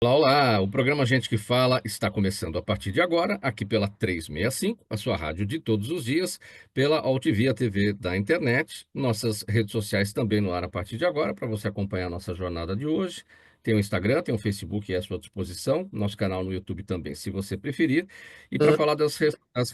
Olá, olá! O programa Gente que Fala está começando a partir de agora, aqui pela 365, a sua rádio de todos os dias, pela Altivia TV da internet, nossas redes sociais também no ar a partir de agora, para você acompanhar a nossa jornada de hoje. Tem o Instagram, tem o Facebook à sua disposição, nosso canal no YouTube também, se você preferir. E para falar das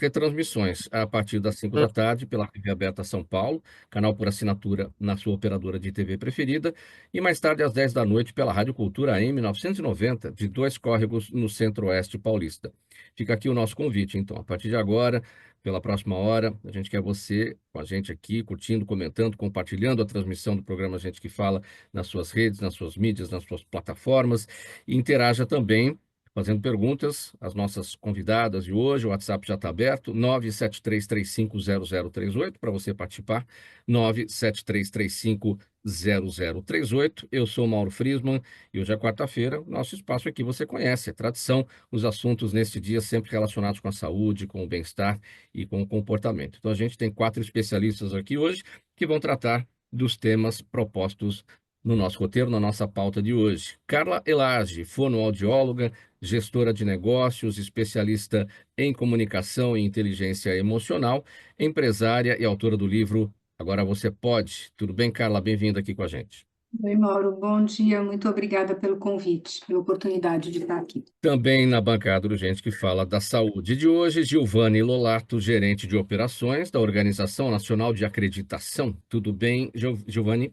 retransmissões, a partir das 5 da tarde, pela TV Aberta São Paulo, canal por assinatura na sua operadora de TV preferida, e mais tarde, às 10 da noite, pela Rádio Cultura AM 990, de Dois Córregos, no Centro-Oeste paulista. Fica aqui o nosso convite, então, a partir de agora, pela próxima hora, a gente quer você com a gente aqui, curtindo, comentando, compartilhando a transmissão do programa Gente que Fala nas suas redes, nas suas mídias, nas suas plataformas, e interaja também fazendo perguntas às nossas convidadas de hoje. O WhatsApp já está aberto, 973350038, para você participar, 973350038. Eu sou Mauro Friesman e hoje é quarta-feira. Nosso espaço aqui você conhece, é tradição, os assuntos neste dia sempre relacionados com a saúde, com o bem-estar e com o comportamento. Então a gente tem 4 especialistas aqui hoje que vão tratar dos temas propostos no nosso roteiro, na nossa pauta de hoje. Carla Elage, fonoaudióloga, gestora de negócios, especialista em comunicação e inteligência emocional, empresária e autora do livro Agora Você Pode. Tudo bem, Carla? Bem-vinda aqui com a gente. Oi, Mauro, bom dia, muito obrigada pelo convite, pela oportunidade de estar aqui. Também na bancada do Gente que Fala da Saúde de hoje, Giovanni Lolato, gerente de operações da Organização Nacional de Acreditação. Tudo bem, Giovanni?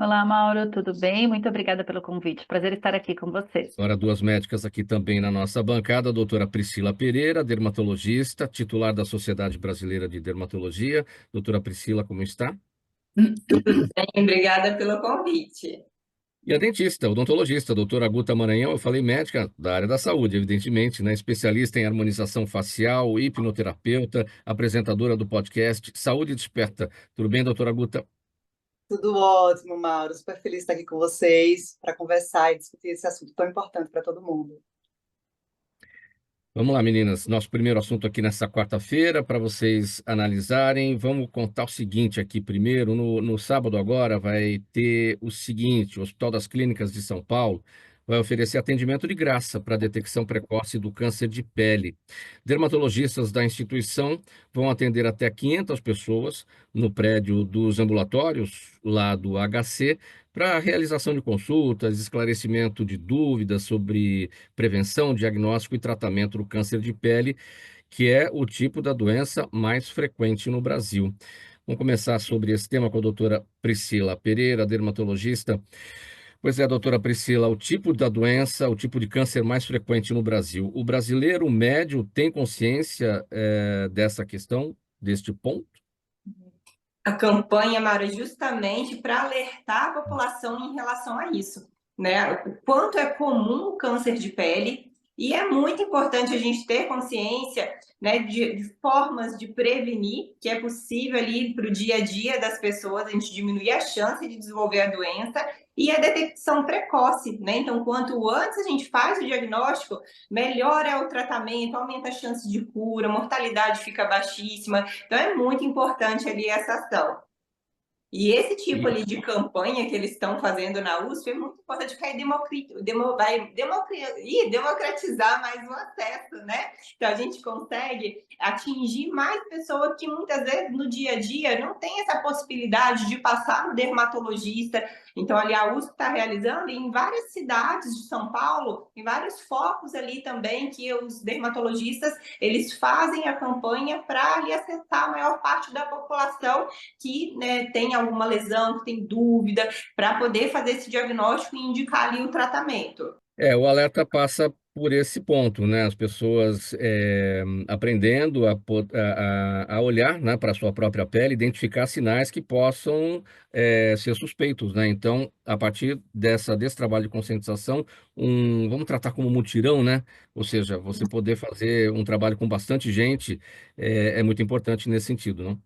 Olá, Mauro, tudo bem? Muito obrigada pelo convite. Prazer estar aqui com você. Agora, 2 médicas aqui também na nossa bancada, a doutora Priscila Pereira, dermatologista, titular da Sociedade Brasileira de Dermatologia. Doutora Priscila, como está? Tudo bem, obrigada pelo convite. E a dentista, odontologista, doutora Guta Maranhão, eu falei médica da área da saúde, evidentemente, né? Especialista em harmonização facial, hipnoterapeuta, apresentadora do podcast Saúde Desperta. Tudo bem, doutora Guta? Tudo ótimo, Mauro. Super feliz de estar aqui com vocês para conversar e discutir esse assunto tão importante para todo mundo. Vamos lá, meninas. Nosso primeiro assunto aqui nessa quarta-feira, para vocês analisarem. Vamos contar o seguinte aqui primeiro. No sábado agora vai ter o seguinte: o Hospital das Clínicas de São Paulo vai oferecer atendimento de graça para a detecção precoce do câncer de pele. Dermatologistas da instituição vão atender até 500 pessoas no prédio dos ambulatórios, lá do HC, para a realização de consultas, esclarecimento de dúvidas sobre prevenção, diagnóstico e tratamento do câncer de pele, que é o tipo da doença mais frequente no Brasil. Vamos começar sobre esse tema com a doutora Priscila Pereira, dermatologista. Pois é, doutora Priscila, o tipo da doença, o tipo de câncer mais frequente no Brasil. O brasileiro médio tem consciência dessa questão, deste ponto? A campanha, Mara, é justamente para alertar a população em relação a isso, né? O quanto é comum o câncer de pele, e é muito importante a gente ter consciência, né, de formas de prevenir, que é possível ali para o dia a dia das pessoas, a gente diminuir a chance de desenvolver a doença e a detecção precoce, né? Então, quanto antes a gente faz o diagnóstico, melhor é o tratamento, aumenta a chance de cura, a mortalidade fica baixíssima. Então é muito importante ali essa ação. E esse tipo ali de campanha que eles estão fazendo na USP é muito importante, porque vai democratizar mais o acesso, né? Então a gente consegue atingir mais pessoas que muitas vezes no dia a dia não tem essa possibilidade de passar no dermatologista. Então ali a USP está realizando e em várias cidades de São Paulo, em vários focos ali também que os dermatologistas eles fazem a campanha para ali acessar a maior parte da população que, né, tem alguma lesão, que tem dúvida, para poder fazer esse diagnóstico e indicar ali o tratamento. O alerta passa por esse ponto, né? As pessoas aprendendo a olhar, né, para a sua própria pele, identificar sinais que possam ser suspeitos, né? Então, a partir desse trabalho de conscientização, vamos tratar como mutirão, né? Ou seja, você poder fazer um trabalho com bastante gente é muito importante nesse sentido, não?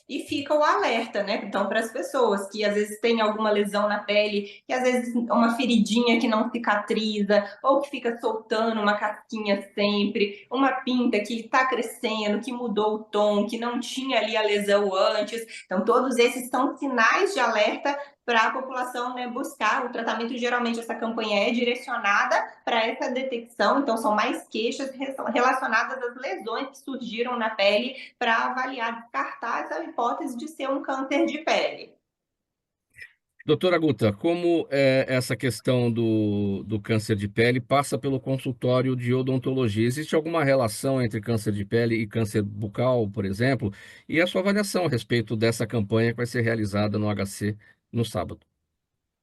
E fica o alerta, né? Então, para as pessoas que às vezes têm alguma lesão na pele, que às vezes uma feridinha que não cicatriza, ou que fica soltando uma casquinha sempre, uma pinta que está crescendo, que mudou o tom, que não tinha ali a lesão antes. Então, todos esses são sinais de alerta para a população, né, buscar o tratamento. Geralmente essa campanha é direcionada para essa detecção, então são mais queixas relacionadas às lesões que surgiram na pele para avaliar, descartar essa hipótese de ser um câncer de pele. Doutora Guta, como essa questão do câncer de pele passa pelo consultório de odontologia? Existe alguma relação entre câncer de pele e câncer bucal, por exemplo? E a sua avaliação a respeito dessa campanha que vai ser realizada no HC no sábado?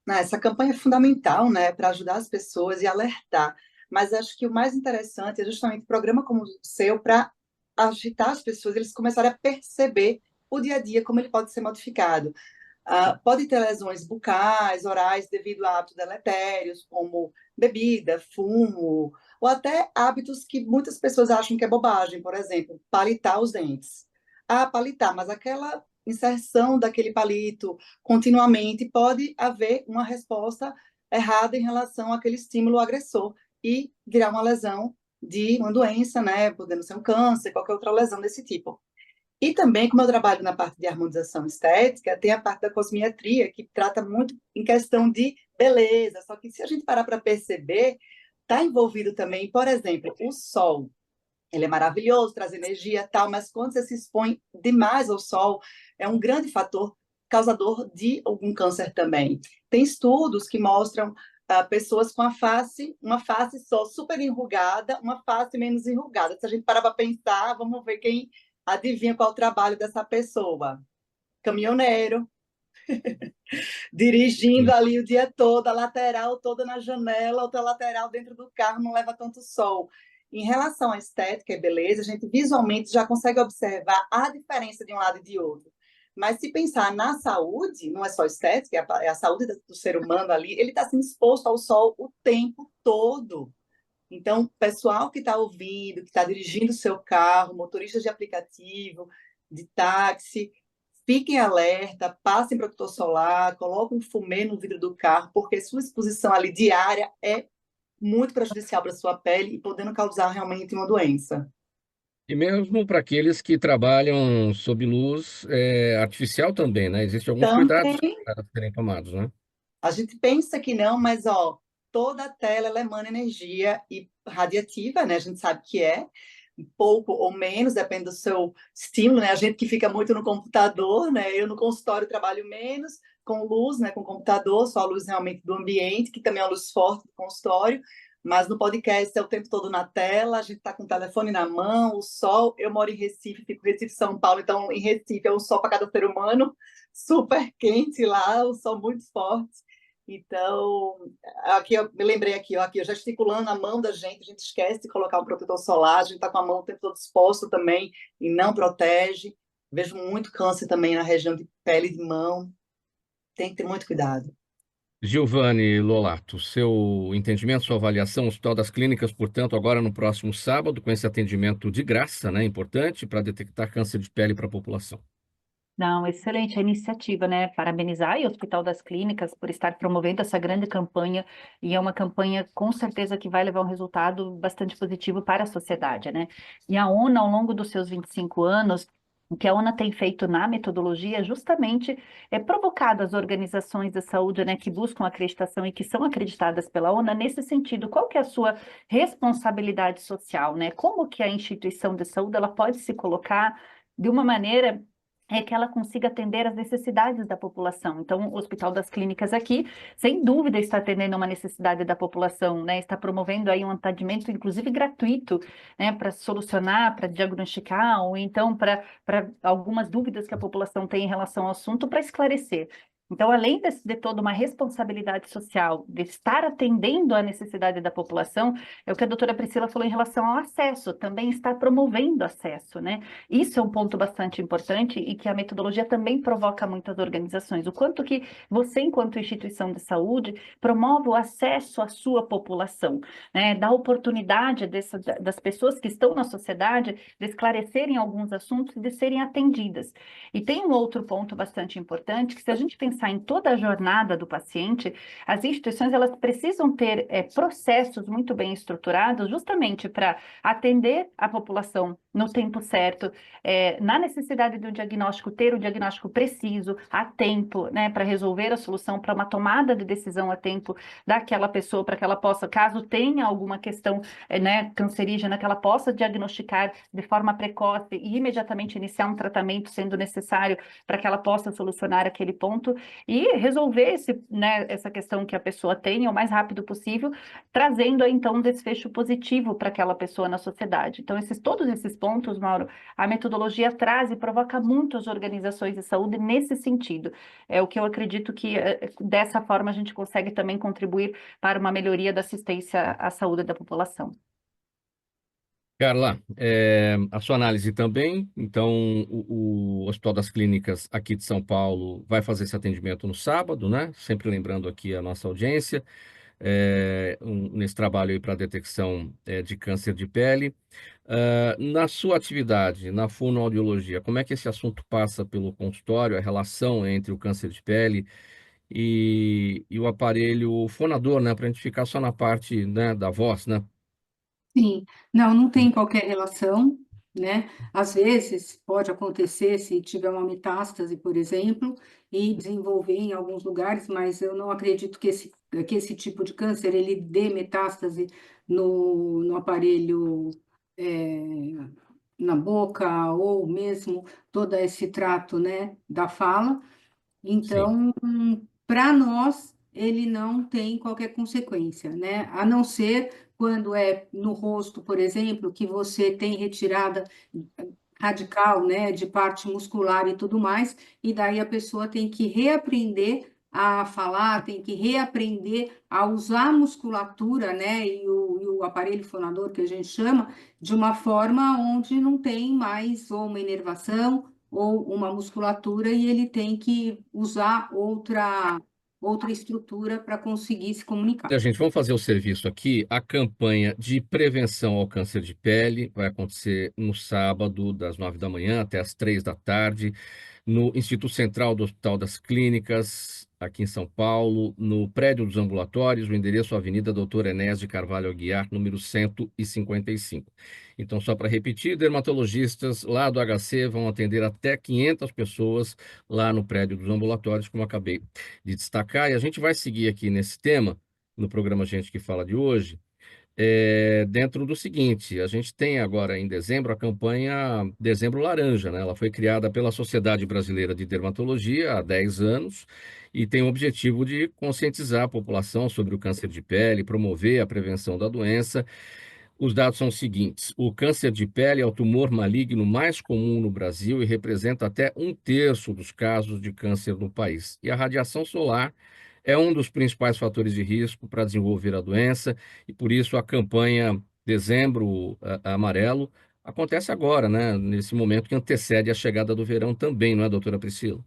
Essa campanha é fundamental, né, para ajudar as pessoas e alertar. Mas acho que o mais interessante é justamente um programa como o seu para agitar as pessoas, eles começarem a perceber o dia a dia, como ele pode ser modificado. Pode ter lesões bucais, orais, devido a hábitos deletérios, como bebida, fumo, ou até hábitos que muitas pessoas acham que é bobagem, por exemplo, palitar os dentes. Palitar, mas aquela inserção daquele palito continuamente pode haver uma resposta errada em relação àquele estímulo agressor e virar uma lesão de uma doença, né, podendo ser um câncer, qualquer outra lesão desse tipo. E também, como eu trabalho na parte de harmonização estética, tem a parte da cosmiatria, que trata muito em questão de beleza. Só que se a gente parar para perceber, está envolvido também, por exemplo, o sol. Ele é maravilhoso, traz energia, tal, mas quando você se expõe demais ao sol, é um grande fator causador de algum câncer também. Tem estudos que mostram pessoas com uma face só super enrugada, uma face menos enrugada. Se a gente parar para pensar, vamos ver quem adivinha qual é o trabalho dessa pessoa. Caminhoneiro, dirigindo ali o dia todo, a lateral toda na janela, outra lateral dentro do carro, não leva tanto sol. Em relação à estética e beleza, a gente visualmente já consegue observar a diferença de um lado e de outro. Mas se pensar na saúde, não é só estética, é a saúde do ser humano ali, ele está sendo exposto ao sol o tempo todo. Então, pessoal que está ouvindo, que está dirigindo o seu carro, motoristas de aplicativo, de táxi, fiquem alerta, passem protetor solar, coloquem um fumê no vidro do carro, porque sua exposição ali diária é muito prejudicial para a sua pele e podendo causar realmente uma doença. E mesmo para aqueles que trabalham sob luz artificial também, né? Existem alguns cuidados Também, para serem tomados, né? a gente pensa que não, mas toda a tela ela emana energia e radiativa, né? A gente sabe que é, um pouco ou menos, depende do seu estímulo, né? A gente que fica muito no computador, né? Eu no consultório trabalho menos com luz, né? Com computador, só a luz realmente do ambiente, que também é a luz forte do consultório, mas no podcast é o tempo todo na tela, a gente está com o telefone na mão, o sol. Eu moro em Recife, fico em Recife, São Paulo, então em Recife é um sol para cada ser humano, super quente lá, o sol muito forte. Então, aqui eu me lembrei aqui eu gesticulando a mão da gente, a gente esquece de colocar um protetor solar, a gente está com a mão o tempo todo exposta também e não protege. Vejo muito câncer também na região de pele de mão, tem que ter muito cuidado. Giovanni Lolato, seu entendimento, sua avaliação, o Hospital das Clínicas, portanto, agora no próximo sábado, com esse atendimento de graça, né? Importante para detectar câncer de pele para a população. Não, excelente a iniciativa, né? Parabenizar aí o Hospital das Clínicas por estar promovendo essa grande campanha, e é uma campanha com certeza que vai levar um resultado bastante positivo para a sociedade, né? E a ONU, ao longo dos seus 25 anos, o que a ONU tem feito na metodologia justamente é provocado as organizações da saúde, né, que buscam acreditação e que são acreditadas pela ONU nesse sentido. Qual que é a sua responsabilidade social, né? Como que a instituição de saúde ela pode se colocar de uma maneira que ela consiga atender às necessidades da população. Então, o Hospital das Clínicas aqui, sem dúvida, está atendendo uma necessidade da população, né? Está promovendo aí um atendimento, inclusive gratuito, né? Para solucionar, para diagnosticar, ou então para algumas dúvidas que a população tem em relação ao assunto, para esclarecer. Então, além de toda uma responsabilidade social, de estar atendendo à necessidade da população, é o que a doutora Priscila falou em relação ao acesso, também está promovendo acesso, né? Isso é um ponto bastante importante e que a metodologia também provoca muitas organizações. O quanto que você, enquanto instituição de saúde, promove o acesso à sua população, né? Dá oportunidade das pessoas que estão na sociedade de esclarecerem alguns assuntos e de serem atendidas. E tem um outro ponto bastante importante, que se a gente pensar em toda a jornada do paciente, as instituições elas precisam ter processos muito bem estruturados justamente para atender a população no tempo certo, na necessidade de um diagnóstico, ter o diagnóstico preciso, a tempo, né, para resolver a solução, para uma tomada de decisão a tempo daquela pessoa, para que ela possa, caso tenha alguma questão, né, cancerígena, que ela possa diagnosticar de forma precoce e imediatamente iniciar um tratamento sendo necessário para que ela possa solucionar aquele ponto e resolver né, essa questão que a pessoa tem o mais rápido possível, trazendo então um desfecho positivo para aquela pessoa na sociedade. Então, todos esses pontos, Mauro, a metodologia traz e provoca muito as organizações de saúde nesse sentido. É o que eu acredito que dessa forma a gente consegue também contribuir para uma melhoria da assistência à saúde da população. Carla, a sua análise também. Então, o Hospital das Clínicas aqui de São Paulo vai fazer esse atendimento no sábado, né? Sempre lembrando aqui a nossa audiência, nesse trabalho aí para a detecção de câncer de pele. Na sua atividade, na fonoaudiologia, como é que esse assunto passa pelo consultório, a relação entre o câncer de pele e o aparelho fonador, né? Para a gente ficar só na parte, né, da voz, né? Sim, não tem qualquer relação, né? Às vezes pode acontecer se tiver uma metástase, por exemplo, e desenvolver em alguns lugares, mas eu não acredito que esse tipo de câncer ele dê metástase no aparelho, eh, na boca, ou mesmo todo esse trato, né, da fala. Sim. Então, para nós, ele não tem qualquer consequência, né? A não ser quando é no rosto, por exemplo, que você tem retirada radical, né, de parte muscular e tudo mais, e daí a pessoa tem que reaprender a falar, tem que reaprender a usar a musculatura, né, e o aparelho fonador que a gente chama, de uma forma onde não tem mais ou uma inervação ou uma musculatura e ele tem que usar outra estrutura para conseguir se comunicar. Gente, vamos fazer o serviço aqui. A campanha de prevenção ao câncer de pele vai acontecer no sábado, das 9 da manhã até as 3 da tarde, no Instituto Central do Hospital das Clínicas, aqui em São Paulo, no prédio dos ambulatórios, o endereço Avenida Doutor Enéas de Carvalho Aguiar, número 155. Então, só para repetir, dermatologistas lá do HC vão atender até 500 pessoas lá no prédio dos ambulatórios, como eu acabei de destacar. E a gente vai seguir aqui nesse tema, no programa Gente que Fala de hoje, dentro do seguinte: a gente tem agora em dezembro a campanha Dezembro Laranja, né? Ela foi criada pela Sociedade Brasileira de Dermatologia há 10 anos e tem o objetivo de conscientizar a população sobre o câncer de pele, promover a prevenção da doença. Os dados são os seguintes: o câncer de pele é o tumor maligno mais comum no Brasil e representa até 1/3 dos casos de câncer no país. E a radiação solar é um dos principais fatores de risco para desenvolver a doença, e por isso a campanha Dezembro Amarelo acontece agora, né? Nesse momento que antecede a chegada do verão também, não é, doutora Priscila?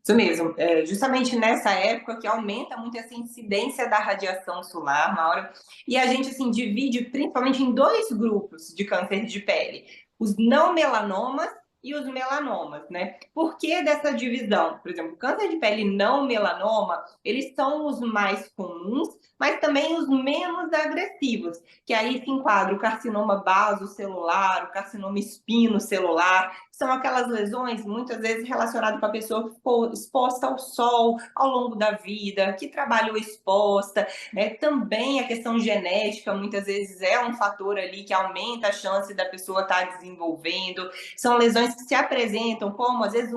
Isso mesmo. Justamente nessa época que aumenta muito essa incidência da radiação solar, Mauro, e a gente assim divide principalmente em dois grupos de câncer de pele: os não melanomas e os melanomas, né? Por que dessa divisão? Por exemplo, o câncer de pele não melanoma, eles são os mais comuns, mas também os menos agressivos, que aí se enquadra o carcinoma basocelular, o carcinoma espinocelular. São aquelas lesões muitas vezes relacionadas com a pessoa que ficou exposta ao sol ao longo da vida, que trabalhou exposta, né? Também a questão genética muitas vezes é um fator ali que aumenta a chance da pessoa estar desenvolvendo. São lesões que se apresentam como às vezes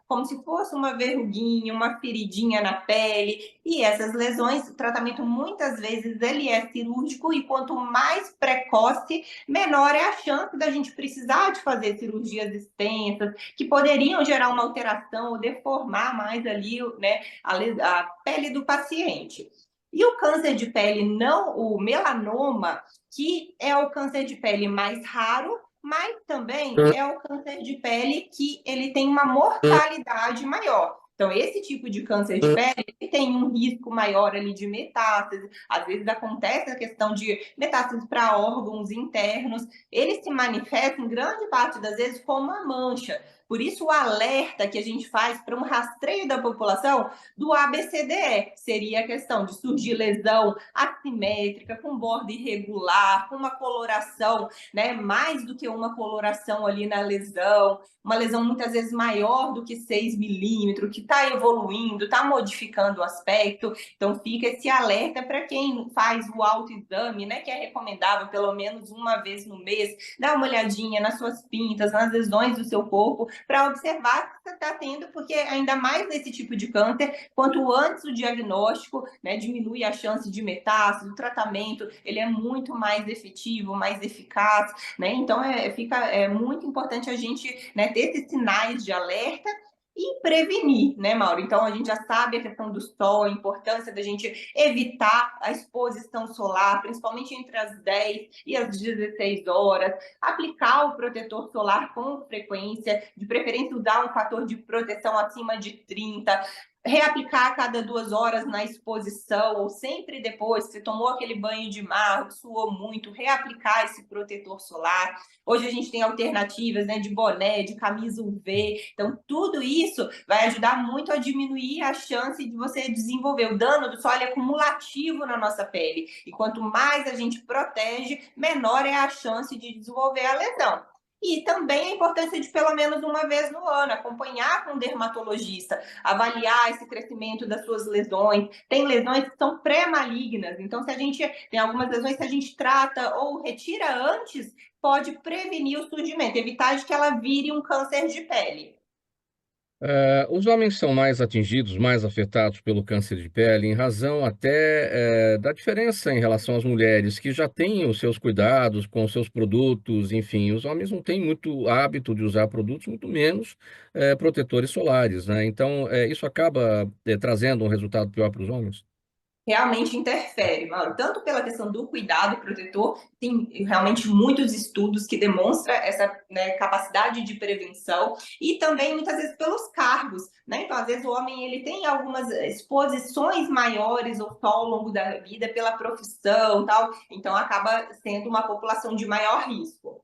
como se fosse uma verruguinha, uma feridinha na pele, e essas lesões, o tratamento muitas vezes ele é cirúrgico, e quanto mais precoce, menor é a chance da gente precisar de fazer cirurgias extensas, que poderiam gerar uma alteração ou deformar mais ali, né, a pele do paciente. E o câncer de pele não, o melanoma, que é o câncer de pele mais raro, mas também é o câncer de pele que ele tem uma mortalidade maior. Então, esse tipo de câncer de pele tem um risco maior ali de metástase. Às vezes acontece a questão de metástase para órgãos internos. Ele se manifesta, em grande parte das vezes, como uma mancha. Por isso o alerta que a gente faz para um rastreio da população do ABCDE, seria a questão de surgir lesão assimétrica, com borda irregular, com uma coloração, né, mais do que uma coloração ali na lesão, uma lesão muitas vezes maior do que 6 milímetros, que está evoluindo, está modificando o aspecto. Então fica esse alerta para quem faz o autoexame, né, que é recomendável pelo menos uma vez no mês, dar uma olhadinha nas suas pintas, nas lesões do seu corpo, para observar que você está tendo, porque ainda mais nesse tipo de câncer, quanto antes o diagnóstico, né, diminui a chance de metástase, o tratamento ele é muito mais efetivo, mais eficaz, né? Então fica muito importante a gente, né, ter esses sinais de alerta e prevenir, né, Mauro? Então, a gente já sabe a questão do sol, a importância da gente evitar a exposição solar, principalmente entre as 10 e as 16 horas, aplicar o protetor solar com frequência, de preferência usar um fator de proteção acima de 30, reaplicar a cada 2 horas na exposição, ou sempre depois que você tomou aquele banho de mar, suou muito, reaplicar esse protetor solar. Hoje a gente tem alternativas, né, de boné, de camisa UV. Então, tudo isso vai ajudar muito a diminuir a chance de você desenvolver. O dano do sol é acumulativo na nossa pele. E quanto mais a gente protege, menor é a chance de desenvolver a lesão. E também a importância de, pelo menos uma vez no ano, acompanhar com um dermatologista, avaliar esse crescimento das suas lesões. Tem lesões que são pré-malignas, então se a gente tem algumas lesões que a gente trata ou retira antes, pode prevenir o surgimento, evitar de que ela vire um câncer de pele. Os homens são mais atingidos, mais afetados pelo câncer de pele, em razão até da diferença em relação às mulheres, que já têm os seus cuidados com os seus produtos, enfim, os homens não têm muito hábito de usar produtos, muito menos protetores solares, né? Então, isso acaba trazendo um resultado pior para os homens. Realmente interfere, Mauro, tanto pela questão do cuidado protetor, tem realmente muitos estudos que demonstram essa, né, capacidade de prevenção, e também muitas vezes pelos cargos, né? Então, às vezes o homem ele tem algumas exposições maiores ao longo da vida pela profissão, tal, então acaba sendo uma população de maior risco.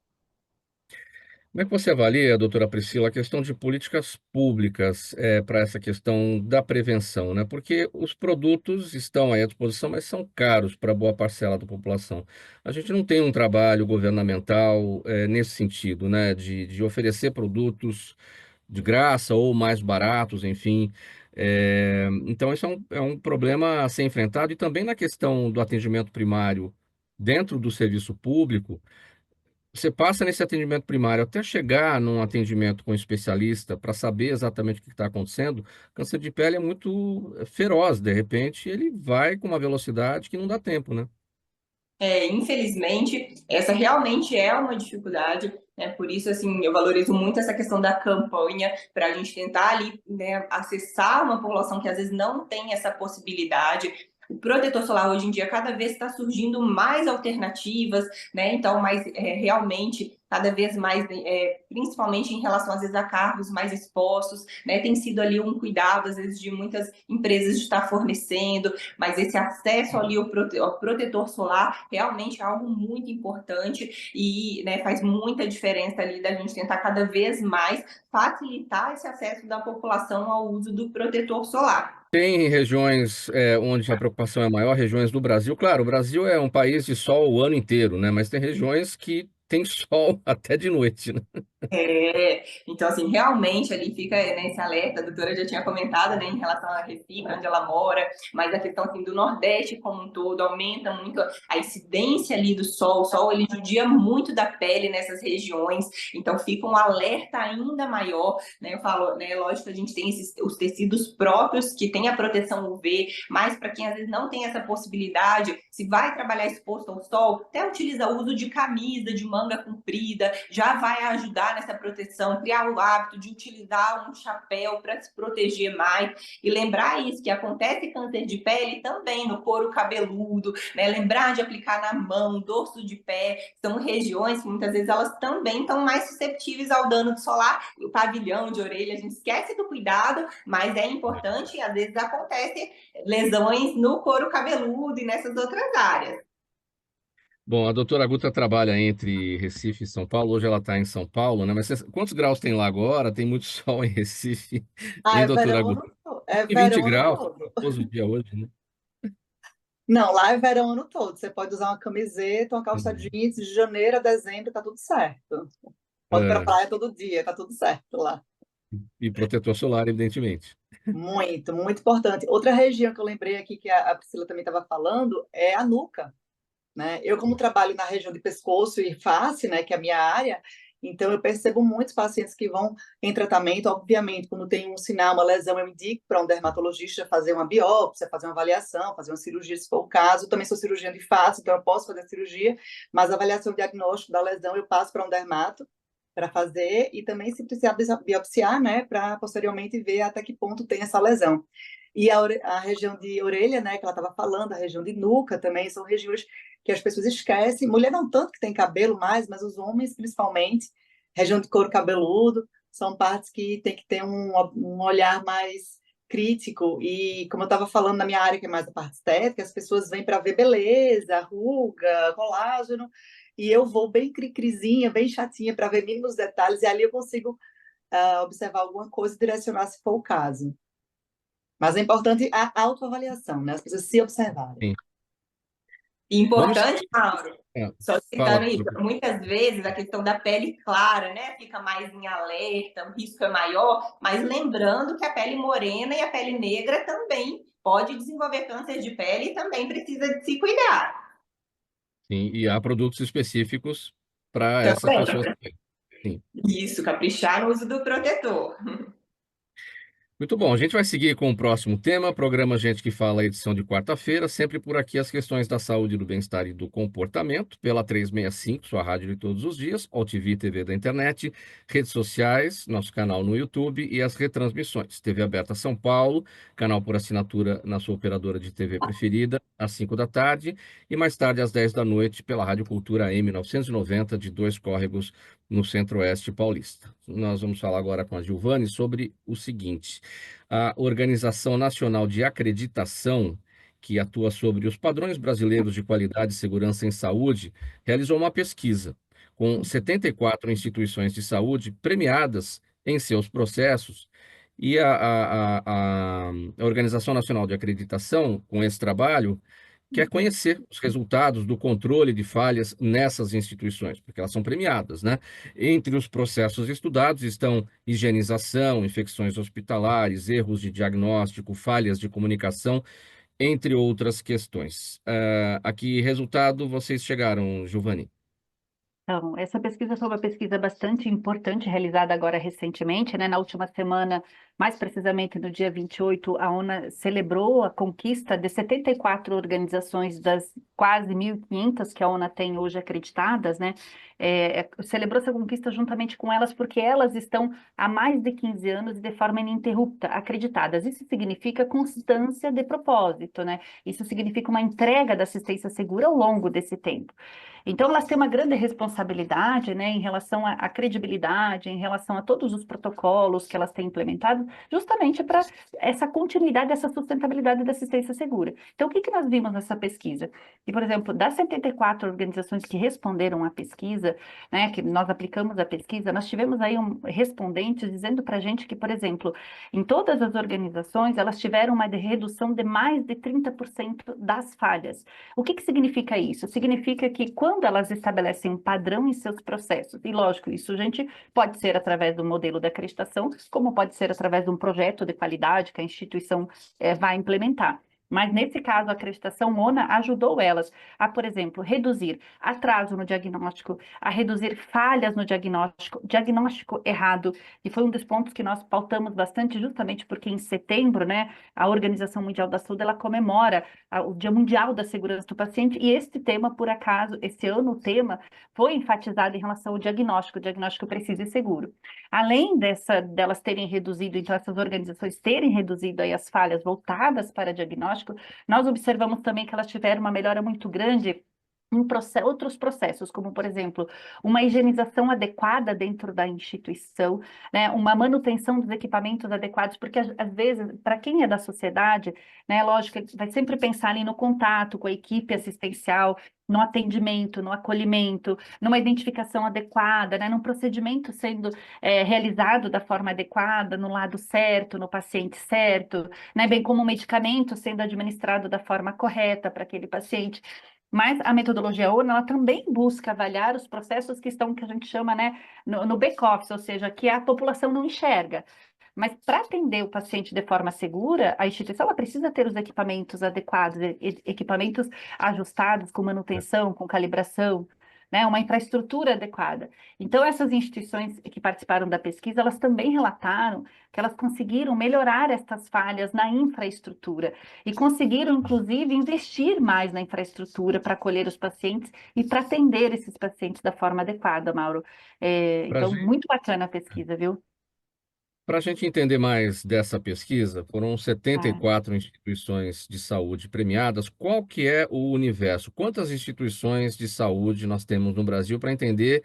Como é que você avalia, doutora Priscila, a questão de políticas públicas para essa questão da prevenção, né? Porque os produtos estão aí à disposição, mas são caros para boa parcela da população. A gente não tem um trabalho governamental nesse sentido, né? De oferecer produtos de graça ou mais baratos, enfim. Então, isso é um problema a ser enfrentado. E também na questão do atendimento primário dentro do serviço público. Você passa nesse atendimento primário até chegar num atendimento com um especialista para saber exatamente o que está acontecendo. Câncer de pele é muito feroz, de repente ele vai com uma velocidade que não dá tempo, né? Infelizmente, essa realmente é uma dificuldade, né? Por isso, assim, eu valorizo muito essa questão da campanha para a gente tentar ali, né, acessar uma população que às vezes não tem essa possibilidade. O protetor solar hoje em dia cada vez está surgindo mais alternativas, né? Então, mais realmente cada vez mais, principalmente em relação às vezes a cargos mais expostos, né? Tem sido ali um cuidado às vezes de muitas empresas de estar fornecendo, mas esse acesso ali ao protetor solar realmente é algo muito importante e, né, faz muita diferença ali da gente tentar cada vez mais facilitar esse acesso da população ao uso do protetor solar. Tem regiões onde a preocupação é maior, regiões do Brasil. Claro, o Brasil é um país de sol o ano inteiro, né? Mas tem regiões que tem sol até de noite, né? Então, assim, realmente ali fica, né, esse alerta, a doutora já tinha comentado, né, em relação a Recife, onde ela mora, mas a questão, assim, do Nordeste como um todo, aumenta muito a incidência ali do sol, o sol, ele judia muito da pele nessas regiões, então fica um alerta ainda maior, né, eu falo, né, lógico que a gente tem os tecidos próprios que tem a proteção UV, mas para quem às vezes não tem essa possibilidade, se vai trabalhar exposto ao sol, até utiliza o uso de camisa, de manga comprida, já vai ajudar nessa proteção, criar o hábito de utilizar um chapéu para se proteger mais e lembrar isso, que acontece câncer de pele também no couro cabeludo, né? Lembrar de aplicar na mão, dorso de pé, são regiões que muitas vezes elas também estão mais susceptíveis ao dano solar, o pavilhão de orelha, a gente esquece do cuidado, mas é importante e às vezes acontece lesões no couro cabeludo e nessas outras áreas. Bom, a doutora Guta trabalha entre Recife e São Paulo. Hoje ela está em São Paulo, né? Mas quantos graus tem lá agora? Tem muito sol em Recife, Ah, hein, é doutora verão Guta? ano todo. É Tem 20 verão ano graus, todo. famoso dia hoje, né? Não, lá é verão ano todo. Você pode usar uma camiseta, uma calça Uhum. jeans, de janeiro a dezembro, tá tudo certo. Pode ir pra É, praia todo dia, tá tudo certo lá. e protetor solar, evidentemente. Muito, muito importante. Outra região que eu lembrei aqui, que a Priscila também estava falando, é a nuca, né? Eu, como trabalho na região de pescoço e face, né, que é a minha área, então eu percebo muitos pacientes que vão em tratamento, obviamente, quando tem um sinal, uma lesão, eu indico para um dermatologista fazer uma biópsia, fazer uma avaliação, fazer uma cirurgia, se for o caso. Eu também sou cirurgiã de face, então eu posso fazer a cirurgia, mas a avaliação diagnóstico da lesão eu passo para um dermato para fazer e também se precisar biopsiar, né, para posteriormente ver até que ponto tem essa lesão. E a região de orelha, né, que ela estava falando, a região de nuca também, são regiões que as pessoas esquecem. Mulher não tanto que tem cabelo mais, mas os homens principalmente, região de couro cabeludo, são partes que tem que ter um olhar mais crítico. E como eu estava falando na minha área, que é mais a parte estética, as pessoas vêm para ver beleza, ruga, colágeno, e eu vou bem cri-crizinha, bem chatinha para ver mínimos detalhes, e ali eu consigo observar alguma coisa e direcionar se for o caso. Mas é importante a autoavaliação, né? As pessoas se observarem. Sim. Vamos. Importante, Mauro, É, só fala, citando isso, muitas vezes a questão da pele clara, né, fica mais em alerta, o risco é maior, mas lembrando que a pele morena e a pele negra também pode desenvolver câncer de pele e também precisa de se cuidar. sim, e há produtos específicos para essas Também. pessoas também. Sim. Isso, caprichar no uso do protetor. Muito bom, a gente vai seguir com o próximo tema, programa Gente que Fala, edição de quarta-feira, sempre por aqui as questões da saúde, do bem-estar e do comportamento, pela 365, sua rádio de todos os dias, OTV TV da internet, redes sociais, nosso canal no YouTube e as retransmissões. TV aberta São Paulo, canal por assinatura na sua operadora de TV preferida, às 5 da tarde, e mais tarde às 10 da noite pela Rádio Cultura M 990 de Dois Córregos, no Centro-Oeste Paulista. Nós vamos falar agora com a Giovane sobre o seguinte: a Organização Nacional de Acreditação, que atua sobre os padrões brasileiros de qualidade e segurança em saúde, realizou uma pesquisa com 74 instituições de saúde premiadas em seus processos. E a Organização Nacional de Acreditação, com esse trabalho, quer conhecer os resultados do controle de falhas nessas instituições, porque elas são premiadas, né? Entre os processos estudados estão higienização, infecções hospitalares, erros de diagnóstico, falhas de comunicação, entre outras questões. A que resultado vocês chegaram, Giovanni? Então, essa pesquisa foi uma pesquisa bastante importante, realizada agora recentemente, né? Na última semana, mais precisamente no dia 28, a ONU celebrou a conquista de 74 organizações das quase 1.500 que a ONU tem hoje acreditadas, né? Celebrou essa conquista juntamente com elas porque elas estão há mais de 15 anos e de forma ininterrupta acreditadas. Isso significa constância de propósito, né? Isso significa uma entrega da assistência segura ao longo desse tempo. Então, elas têm uma grande responsabilidade, né, em relação à credibilidade, em relação a todos os protocolos que elas têm implementado, justamente para essa continuidade, essa sustentabilidade da assistência segura. Então, o que que nós vimos nessa pesquisa? Que, por exemplo, das 74 organizações que responderam à pesquisa, né, que nós aplicamos a pesquisa, nós tivemos aí respondentes dizendo para a gente que, por exemplo, em todas as organizações, elas tiveram uma redução de mais de 30% das falhas. O que que significa isso? Significa que quando elas estabelecem um padrão em seus processos, e lógico, isso, gente, pode ser através do modelo de acreditação, como pode ser através de um projeto de qualidade que a instituição vai implementar. Mas, nesse caso, a acreditação ONA ajudou elas a, por exemplo, reduzir atraso no diagnóstico, a reduzir falhas no diagnóstico, diagnóstico errado, e foi um dos pontos que nós pautamos bastante, justamente porque em setembro, né, a Organização Mundial da Saúde, ela comemora o Dia Mundial da Segurança do Paciente, e este tema, por acaso, esse ano o tema foi enfatizado em relação ao diagnóstico preciso e seguro. Além delas terem reduzido, então essas organizações terem reduzido aí as falhas voltadas para diagnóstico, nós observamos também que elas tiveram uma melhora muito grande em outros processos, como, por exemplo, uma higienização adequada dentro da instituição, né, uma manutenção dos equipamentos adequados, porque, às vezes, para quem é da sociedade, né, lógico, vai sempre pensar ali no contato com a equipe assistencial, no atendimento, no acolhimento, numa identificação adequada, né, num procedimento sendo realizado da forma adequada, no lado certo, no paciente certo, né, bem como o medicamento sendo administrado da forma correta para aquele paciente. Mas a metodologia ONU, ela também busca avaliar os processos que estão, que a gente chama, né, no back-office, ou seja, que a população não enxerga. Mas para atender o paciente de forma segura, a instituição ela precisa ter os equipamentos adequados, equipamentos ajustados com manutenção, com calibração, né, uma infraestrutura adequada. Então, essas instituições que participaram da pesquisa, elas também relataram que elas conseguiram melhorar estas falhas na infraestrutura e conseguiram, inclusive, investir mais na infraestrutura para acolher os pacientes e para atender esses pacientes da forma adequada, Mauro. Para Então, muito bacana a pesquisa, viu? a gente entender mais dessa pesquisa, foram Ah, 74 instituições de saúde premiadas. Qual que é o universo? Quantas instituições de saúde nós temos no Brasil para entender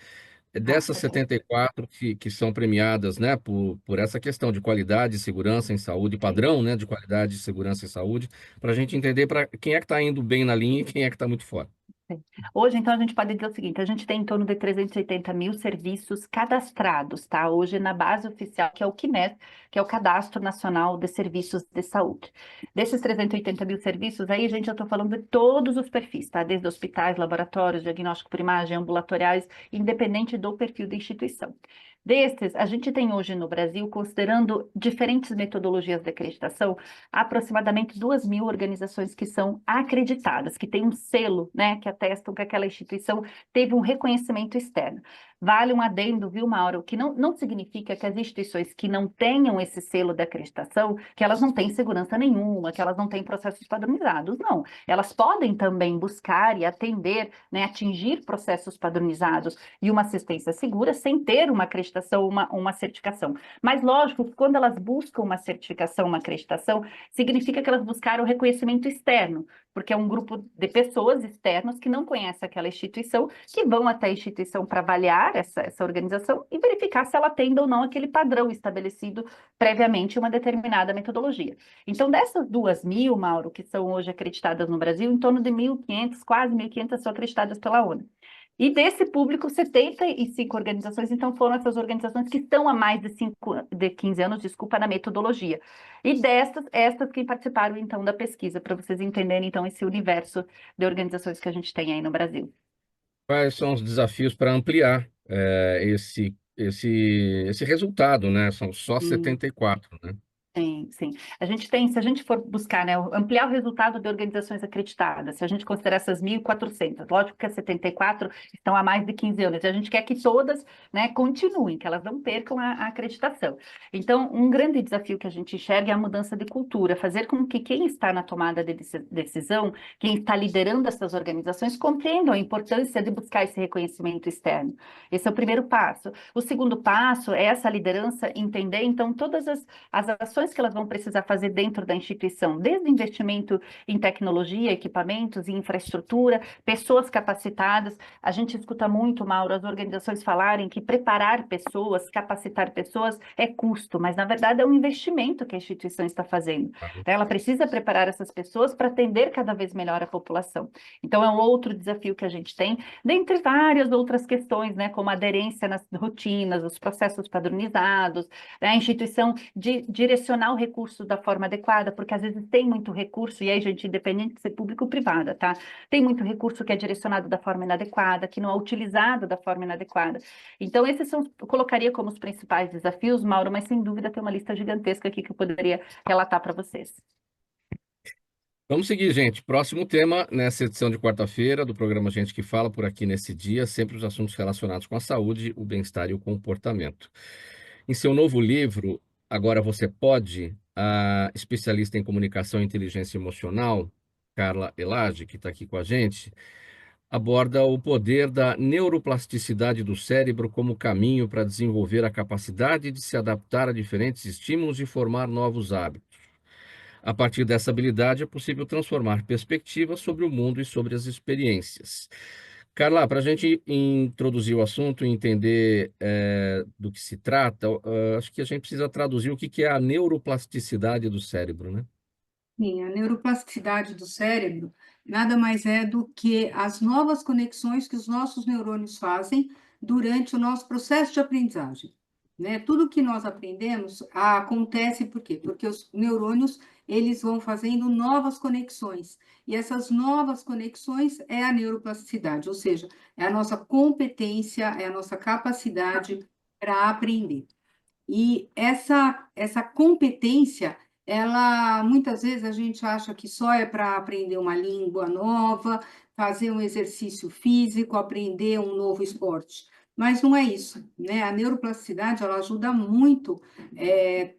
dessas nossa, 74 que são premiadas, né, por essa questão de qualidade e segurança em saúde, sim. padrão, né, de qualidade e segurança em saúde, para a gente entender para quem é que está indo bem na linha e quem é que está muito fora. Sim. Hoje, então, a gente pode dizer o seguinte: a gente tem em torno de 380 mil serviços cadastrados, tá? Hoje, na base oficial, que é o CNES, que é o Cadastro Nacional de Serviços de Saúde. Desses 380 mil serviços, aí, gente, eu estou falando de todos os perfis, tá? Desde hospitais, laboratórios, diagnóstico por imagem, ambulatoriais, independente do perfil da instituição. Desses, a gente tem hoje no Brasil, considerando diferentes metodologias de acreditação, aproximadamente 2.000 organizações que são acreditadas, que têm um selo, né, que atestam que aquela instituição teve um reconhecimento externo. Vale um adendo, viu, Mauro, que não significa que as instituições que não tenham esse selo de acreditação, que elas não têm segurança nenhuma, que elas não têm processos padronizados, não. Elas podem também buscar e atender, né, atingir processos padronizados e uma assistência segura sem ter uma acreditação, uma certificação. Mas, lógico, que quando elas buscam uma certificação, uma acreditação, significa que elas buscaram o reconhecimento externo, porque é um grupo de pessoas externas que não conhecem aquela instituição, que vão até a instituição para avaliar essa organização e verificar se ela atende ou não aquele padrão estabelecido previamente em uma determinada metodologia. Então, dessas 2.000, Mauro, que são hoje acreditadas no Brasil, em torno de 1.500, quase 1.500 são acreditadas pela ONU. E desse público, 75 organizações, então, foram essas organizações que estão há mais de 15 anos, desculpa, na metodologia. E dessas, estas que participaram, então, da pesquisa, para vocês entenderem, então, esse universo de organizações que a gente tem aí no Brasil. Quais são os desafios para ampliar esse resultado, né? São só Sim. 74, né? Sim, sim. A gente tem, se a gente for buscar, né, ampliar o resultado de organizações acreditadas, se a gente considerar essas 1.400, lógico que as 74 estão há mais de 15 anos, e a gente quer que todas, né, continuem, que elas não percam a acreditação. Então, um grande desafio que a gente enxerga é a mudança de cultura, fazer com que quem está na tomada de decisão, quem está liderando essas organizações, compreendam a importância de buscar esse reconhecimento externo. Esse é o primeiro passo. O segundo passo é essa liderança entender, então, todas as ações que elas vão precisar fazer dentro da instituição, desde investimento em tecnologia, equipamentos e infraestrutura, pessoas capacitadas. A gente escuta muito, Mauro, as organizações falarem que preparar pessoas, capacitar pessoas é custo, mas na verdade é um investimento que a instituição está fazendo. Ela precisa preparar essas pessoas para atender cada vez melhor a população. Então é um outro desafio que a gente tem, dentre várias outras questões, né, como a aderência nas rotinas, os processos padronizados, né, a instituição de direcionar o recurso da forma adequada, porque às vezes tem muito recurso, e aí, gente, independente de ser público ou privada, tá? Tem muito recurso que é direcionado da forma inadequada, que não é utilizado da forma inadequada. Então, esses são, eu colocaria como os principais desafios, Mauro, mas sem dúvida tem uma lista gigantesca aqui que eu poderia relatar para vocês. Vamos seguir, gente. Próximo tema, nessa edição de quarta-feira do programa Gente que Fala, por aqui nesse dia, sempre os assuntos relacionados com a saúde, o bem-estar e o comportamento. Em seu novo livro, Agora Você Pode, a especialista em comunicação e inteligência emocional, Carla Elage, que está aqui com a gente, aborda o poder da neuroplasticidade do cérebro como caminho para desenvolver a capacidade de se adaptar a diferentes estímulos e formar novos hábitos. A partir dessa habilidade, é possível transformar perspectivas sobre o mundo e sobre as experiências. Carla, para a gente introduzir o assunto e entender do que se trata, acho que a gente precisa traduzir o que é a neuroplasticidade do cérebro, né? Sim, a neuroplasticidade do cérebro nada mais é do que as novas conexões que os nossos neurônios fazem durante o nosso processo de aprendizagem, né? Tudo que nós aprendemos acontece por quê? Porque os neurônios, eles vão fazendo novas conexões, e essas novas conexões é a neuroplasticidade, ou seja, é a nossa competência, é a nossa capacidade para aprender. E essa competência, ela muitas vezes a gente acha que só é para aprender uma língua nova, fazer um exercício físico, aprender um novo esporte. Mas não é isso, né? A neuroplasticidade, ela ajuda muito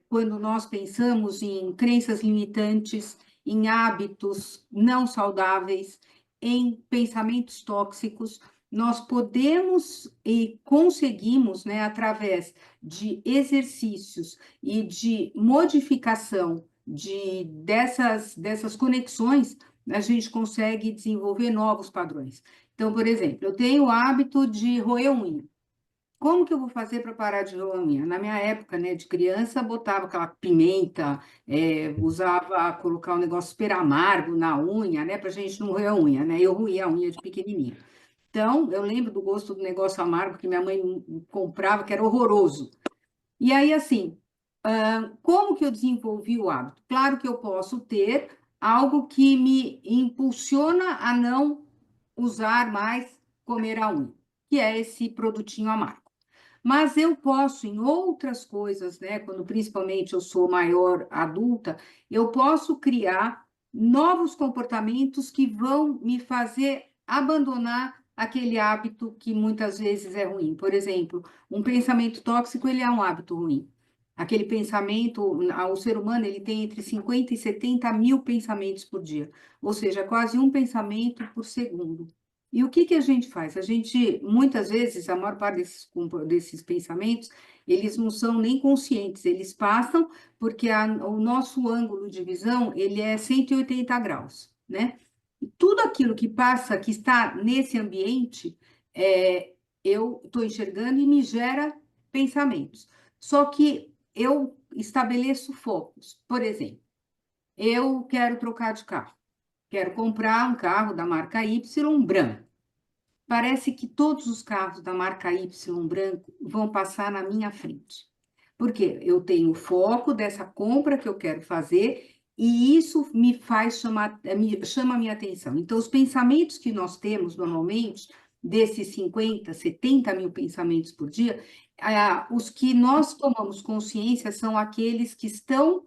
quando nós pensamos em crenças limitantes, em hábitos não saudáveis, em pensamentos tóxicos. Nós podemos e conseguimos, né, através de exercícios e de modificação dessas conexões, a gente consegue desenvolver novos padrões. Então, por exemplo, eu tenho o hábito de roer unha. Como que eu vou fazer para parar de roer unha? Na minha época, né, de criança, botava aquela pimenta, usava colocar um negócio super amargo na unha, né, para a gente não roer a unha, né? Eu roía a unha de pequenininha. Então, eu lembro do gosto do negócio amargo que minha mãe comprava, que era horroroso. E aí, assim, como que eu desenvolvi o hábito? Claro que eu posso ter algo que me impulsiona a não usar mais comer a unha, que é esse produtinho amargo. Mas eu posso, em outras coisas, né, quando principalmente eu sou maior adulta, eu posso criar novos comportamentos que vão me fazer abandonar aquele hábito que muitas vezes é ruim. Por exemplo, um pensamento tóxico, ele é um hábito ruim. Aquele pensamento, o ser humano, ele tem entre 50 e 70 mil pensamentos por dia, ou seja, quase um pensamento por segundo. E o que que a gente faz? A gente, muitas vezes, a maior parte desses pensamentos, eles não são nem conscientes, eles passam porque o nosso ângulo de visão, ele é 180 graus, né? E tudo aquilo que passa, que está nesse ambiente, eu estou enxergando e me gera pensamentos. Só que eu estabeleço focos. Por exemplo, eu quero trocar de carro, quero comprar um carro da marca Y branco. Parece que todos os carros da marca Y branco vão passar na minha frente. Por quê? Eu tenho o foco dessa compra que eu quero fazer e isso me faz chama a minha atenção. Então, os pensamentos que nós temos normalmente, desses 50, 70 mil pensamentos por dia, os que nós tomamos consciência são aqueles que estão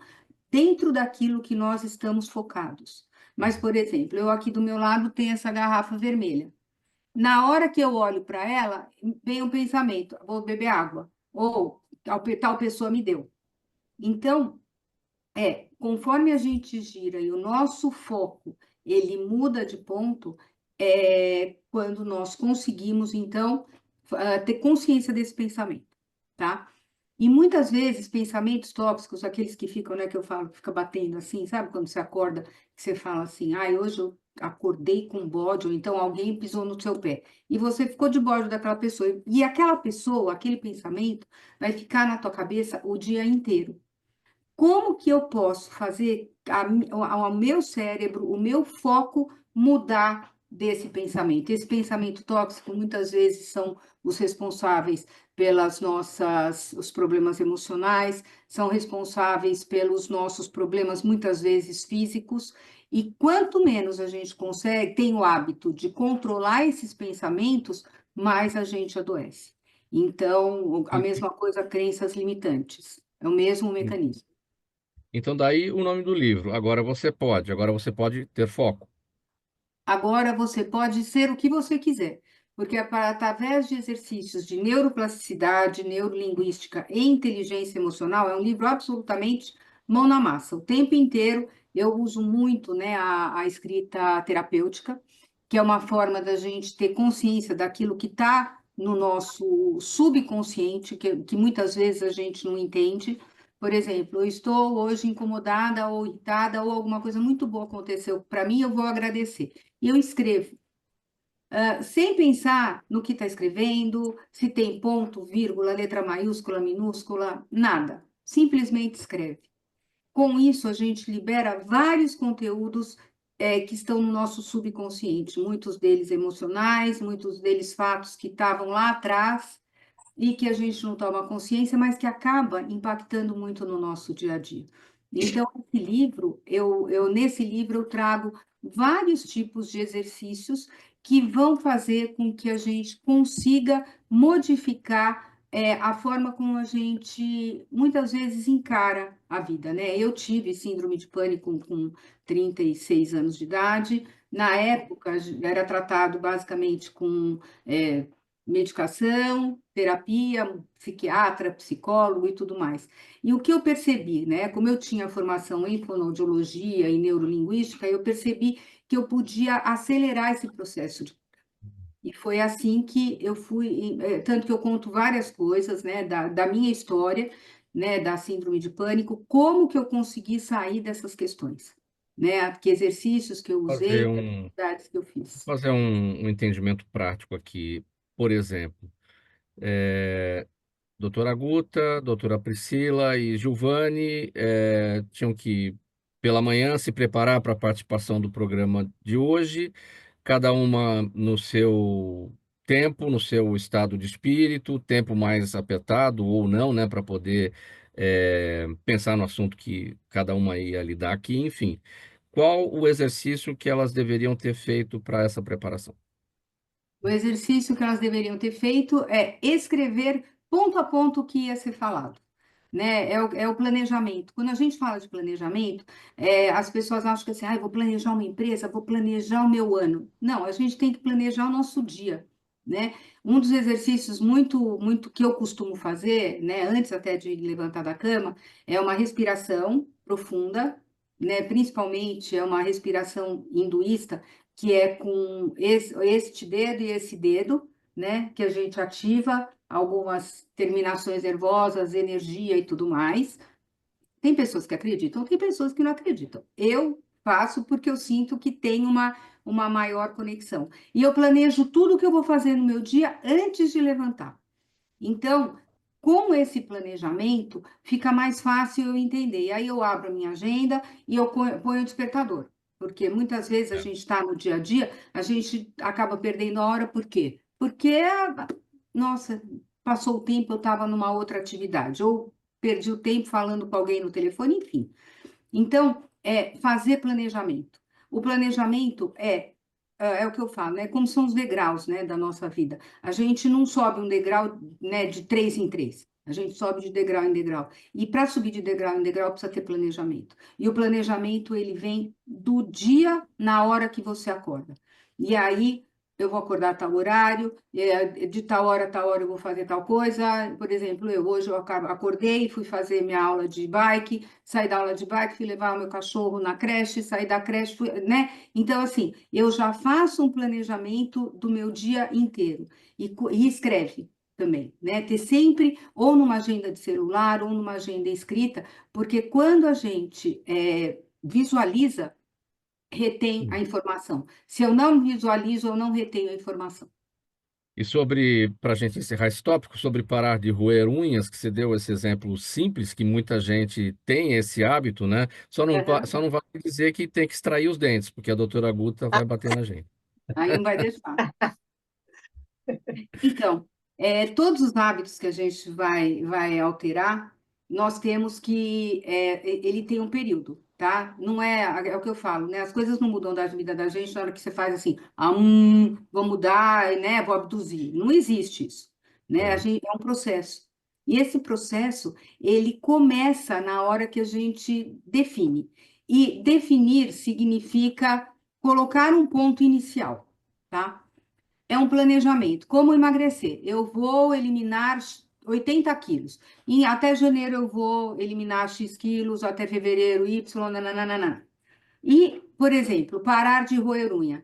dentro daquilo que nós estamos focados. Mas, por exemplo, eu aqui do meu lado tenho essa garrafa vermelha. Na hora que eu olho para ela, vem um pensamento: vou beber água, ou tal pessoa me deu. Então, conforme a gente gira e o nosso foco ele muda de ponto, quando nós conseguimos, então, ter consciência desse pensamento, tá? E muitas vezes pensamentos tóxicos, aqueles que ficam, né, que eu falo, fica batendo assim, sabe? Quando você acorda, que você fala assim, hoje eu acordei com bode, ou então alguém pisou no seu pé, e você ficou de bode daquela pessoa, e aquela pessoa, aquele pensamento, vai ficar na tua cabeça o dia inteiro. Como que eu posso fazer ao meu cérebro, o meu foco mudar desse pensamento? Esse pensamento tóxico muitas vezes são os responsáveis os problemas emocionais, são responsáveis pelos nossos problemas muitas vezes físicos, e quanto menos a gente tem o hábito de controlar esses pensamentos, mais a gente adoece. Então, a mesma coisa, crenças limitantes, é o mesmo mecanismo. Então, daí o nome do livro. Agora você pode ter foco. Agora você pode ser o que você quiser, porque através de exercícios de neuroplasticidade, neurolinguística e inteligência emocional, é um livro absolutamente mão na massa. O tempo inteiro eu uso muito, né, a escrita terapêutica, que é uma forma da gente ter consciência daquilo que está no nosso subconsciente, que muitas vezes a gente não entende. Por exemplo, eu estou hoje incomodada ou irritada, ou alguma coisa muito boa aconteceu para mim, eu vou agradecer. E eu escrevo, sem pensar no que está escrevendo, se tem ponto, vírgula, letra maiúscula, minúscula, nada. Simplesmente escreve. com isso, a gente libera vários conteúdos que estão no nosso subconsciente, muitos deles emocionais, muitos deles fatos que estavam lá atrás e que a gente não toma consciência, mas que acaba impactando muito no nosso dia a dia. Então, esse livro, nesse livro eu trago vários tipos de exercícios que vão fazer com que a gente consiga modificar a forma como a gente muitas vezes encara a vida, né? Eu tive síndrome de pânico com 36 anos de idade. Na época, era tratado basicamente com medicação, terapia, psiquiatra, psicólogo e tudo mais. E o que eu percebi, né? Como eu tinha formação em fonoaudiologia e neurolinguística, eu percebi que eu podia acelerar esse processo e foi assim que eu fui, tanto que eu conto várias coisas, né, da minha história, né, da síndrome de pânico, como que eu consegui sair dessas questões, né, que exercícios que eu usei, Fazer que um, atividades que eu fiz. fazer um entendimento prático aqui. Por exemplo, doutora Guta, doutora Priscila e Giovanni tinham que, pela manhã, se preparar para a participação do programa de hoje, cada uma no seu tempo, no seu estado de espírito, tempo mais apertado ou não, né, para poder pensar no assunto que cada uma ia lidar aqui, enfim. Qual o exercício que elas deveriam ter feito para essa preparação? O exercício que elas deveriam ter feito é escrever ponto a ponto o que ia ser falado, né? É o planejamento. Quando a gente fala de planejamento, as pessoas acham que assim, ah, eu vou planejar uma empresa, vou planejar o meu ano. Não, a gente tem que planejar o nosso dia, né? Um dos exercícios muito que eu costumo fazer, né, antes até de levantar da cama, é uma respiração profunda, né? Principalmente é uma respiração hinduísta, que é com este dedo e esse dedo, né? Que a gente ativa algumas terminações nervosas, energia e tudo mais. Tem pessoas que acreditam, tem pessoas que não acreditam. Eu faço porque eu sinto que tem uma maior conexão. E eu planejo tudo que eu vou fazer no meu dia antes de levantar. Então, com esse planejamento, fica mais fácil eu entender. E aí eu abro a minha agenda e eu ponho o despertador. Porque muitas vezes a gente está no dia a dia, a gente acaba perdendo a hora, por quê? Porque, nossa, passou o tempo, eu estava numa outra atividade, ou perdi o tempo falando com alguém no telefone, enfim. Então, fazer planejamento. O planejamento é o que eu falo, né? Como são os degraus, né, da nossa vida. A gente não sobe um degrau, né, de 3 em 3. A gente sobe de degrau em degrau. E para subir de degrau em degrau precisa ter planejamento. E o planejamento ele vem do dia na hora que você acorda. E aí eu vou acordar a tal horário, de tal hora a tal hora eu vou fazer tal coisa. Por exemplo, hoje eu acordei, fui fazer minha aula de bike, saí da aula de bike, fui levar o meu cachorro na creche, saí da creche, né? Então, assim, eu já faço um planejamento do meu dia inteiro e escreve também, né? Ter sempre ou numa agenda de celular ou numa agenda escrita, porque quando a gente visualiza, retém a informação. Se eu não visualizo, eu não retenho a informação. E sobre, para a gente encerrar esse tópico, sobre parar de roer unhas, que você deu esse exemplo simples, que muita gente tem esse hábito, né? Uhum. Só não vale dizer que tem que extrair os dentes, porque a doutora Guta vai bater na gente. Aí não vai deixar. Então, todos os hábitos que a gente vai alterar, nós temos que. Ele tem um período, tá? Não é o que eu falo, né? As coisas não mudam da vida da gente na hora que você faz assim, vou mudar, né? Vou abduzir. Não existe isso, né? É. É um processo. E esse processo, ele começa na hora que a gente define. E definir significa colocar um ponto inicial, tá? É um planejamento. Como emagrecer? Eu vou eliminar 80 quilos. Até janeiro eu vou eliminar X quilos, até fevereiro Y, nananana. E, por exemplo, parar de roer unha.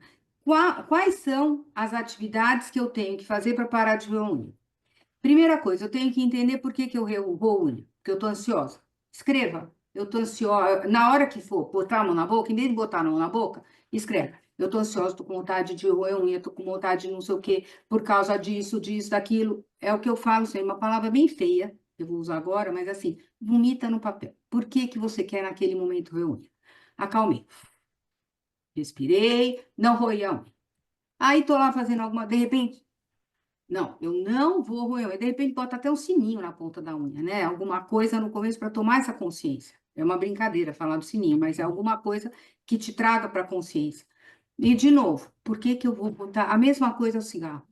Quais são as atividades que eu tenho que fazer para parar de roer unha? Primeira coisa, eu tenho que entender por que eu roo unha, porque eu estou ansiosa. Escreva, eu estou ansiosa. Na hora que for botar a mão na boca, em vez de botar a mão na boca, escreve. Eu estou ansiosa, estou com vontade de roer unha, estou com vontade de não sei o quê, por causa disso, daquilo. É o que eu falo, assim, uma palavra bem feia, eu vou usar agora, mas assim, vomita no papel. Por que que você quer naquele momento roer a unha? Acalmei, respirei, não roí a unha. Aí tô lá fazendo alguma, de repente, não, eu não vou roer a unha. De repente bota até um sininho na ponta da unha, né? Alguma coisa no começo para tomar essa consciência. É uma brincadeira falar do sininho, mas é alguma coisa que te traga para a consciência. E de novo, por que que eu vou botar a mesma coisa ao cigarro?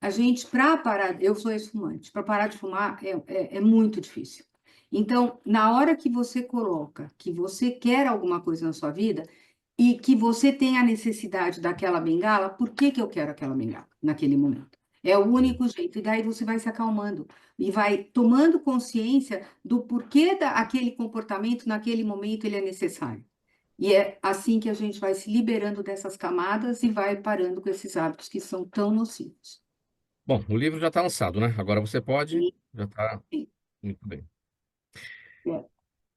A gente, para parar, eu sou ex-fumante, para parar de fumar é muito difícil. Então, na hora que você coloca que você quer alguma coisa na sua vida e que você tem a necessidade daquela bengala, por que que eu quero aquela bengala naquele momento? É o único jeito. E daí você vai se acalmando e vai tomando consciência do porquê daquele comportamento naquele momento ele é necessário. E é assim que a gente vai se liberando dessas camadas e vai parando com esses hábitos que são tão nocivos. Bom, o livro já está lançado, né? Agora você pode. Sim, Já está sim. muito bem. É.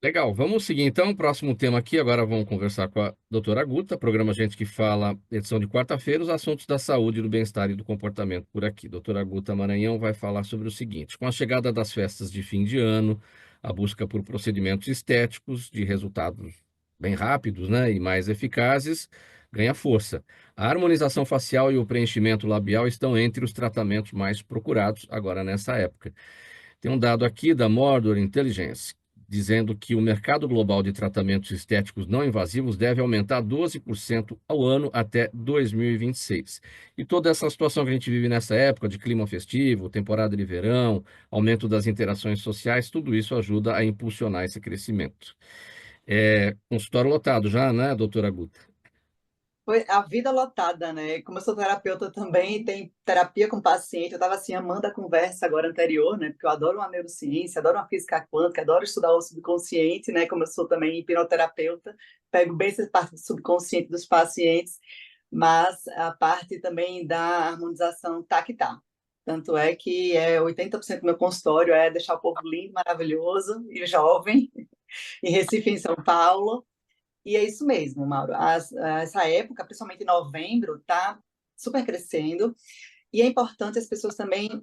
Legal, vamos seguir então. O próximo tema aqui, agora vamos conversar com a doutora Guta, programa Gente que Fala, edição de quarta-feira, os assuntos da saúde, do bem-estar e do comportamento por aqui. Doutora Guta Maranhão vai falar sobre o seguinte: com a chegada das festas de fim de ano, a busca por procedimentos estéticos de resultados bem rápidos, né, e mais eficazes ganha força. A harmonização facial e o preenchimento labial estão entre os tratamentos mais procurados agora nessa época. Tem um dado aqui da Mordor Intelligence, dizendo que o mercado global de tratamentos estéticos não invasivos deve aumentar 12% ao ano até 2026. E toda essa situação que a gente vive nessa época de clima festivo, temporada de verão, aumento das interações sociais, tudo isso ajuda a impulsionar esse crescimento. Consultório lotado já, né, doutora Guta? Foi a vida lotada, né? Como eu sou terapeuta também, tem terapia com paciente. Eu estava assim, amando a conversa agora anterior, né? Porque eu adoro uma neurociência, adoro uma física quântica, adoro estudar o subconsciente, né? Como eu sou também hipnoterapeuta, pego bem essa parte do subconsciente dos pacientes, mas a parte também da harmonização tá que tá. Tanto é que 80% do meu consultório é deixar o povo lindo, maravilhoso e jovem, em Recife, em São Paulo. E é isso mesmo, Mauro. Essa época, principalmente em novembro, está super crescendo. E é importante as pessoas também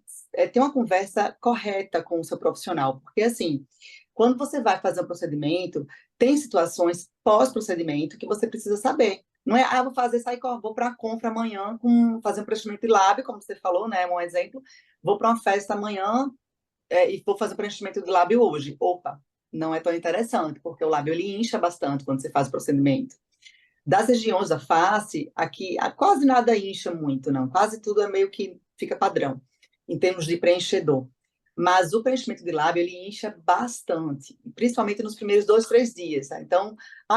ter uma conversa correta com o seu profissional. Porque, assim, quando você vai fazer um procedimento, tem situações pós-procedimento que você precisa saber. Não é, vou fazer, vou para a compra amanhã, fazer um preenchimento de lábio, como você falou, né? Um exemplo. Vou para uma festa amanhã, e vou fazer o preenchimento de lábio hoje. Opa, não é tão interessante, porque o lábio ele incha bastante quando você faz o procedimento. Das regiões da face, aqui quase nada incha muito, não. Quase tudo é meio que fica padrão, em termos de preenchedor. Mas o preenchimento de lábio, ele incha bastante, principalmente nos primeiros 2, 3 dias. Tá? Então,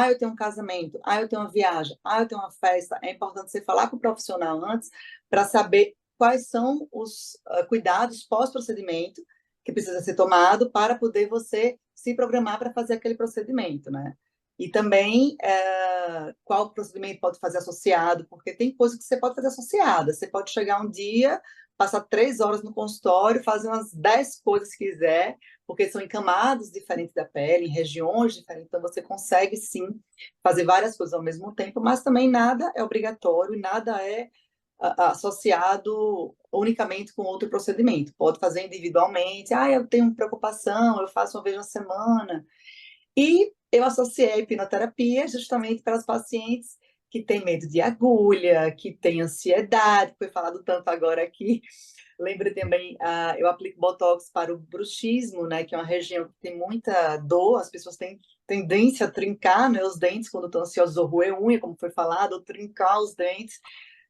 eu tenho um casamento, eu tenho uma viagem, eu tenho uma festa. É importante você falar com o profissional antes para saber quais são os cuidados pós-procedimento que precisa ser tomado para poder você se programar para fazer aquele procedimento, né? E também qual procedimento pode fazer associado, porque tem coisa que você pode fazer associada. Você pode chegar um dia, passar 3 horas no consultório, fazer umas 10 coisas se quiser, porque são em camadas diferentes da pele, em regiões diferentes, então você consegue sim fazer várias coisas ao mesmo tempo, mas também nada é obrigatório, nada é associado unicamente com outro procedimento. Pode fazer individualmente. Eu tenho preocupação, eu faço uma vez na semana. E eu associei a hipnoterapia justamente para os pacientes que têm medo de agulha, que têm ansiedade, que foi falado tanto agora aqui. Lembro também, eu aplico Botox para o bruxismo, né, que é uma região que tem muita dor, as pessoas têm tendência a trincar, né, os dentes quando estão ansiosas, ou roer unha, como foi falado, ou trincar os dentes.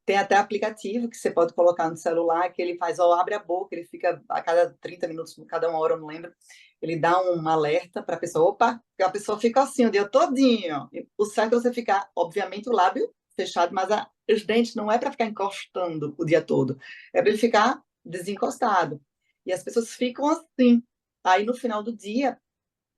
Tem até aplicativo que você pode colocar no celular, que ele faz, abre a boca, ele fica a cada 30 minutos, cada 1 hora, eu não lembro, ele dá um alerta para a pessoa, a pessoa fica assim o dia todinho. O certo é você ficar, obviamente, o lábio fechado, mas os dentes não é para ficar encostando o dia todo, é para ele ficar desencostado. E as pessoas ficam assim. Aí, no final do dia,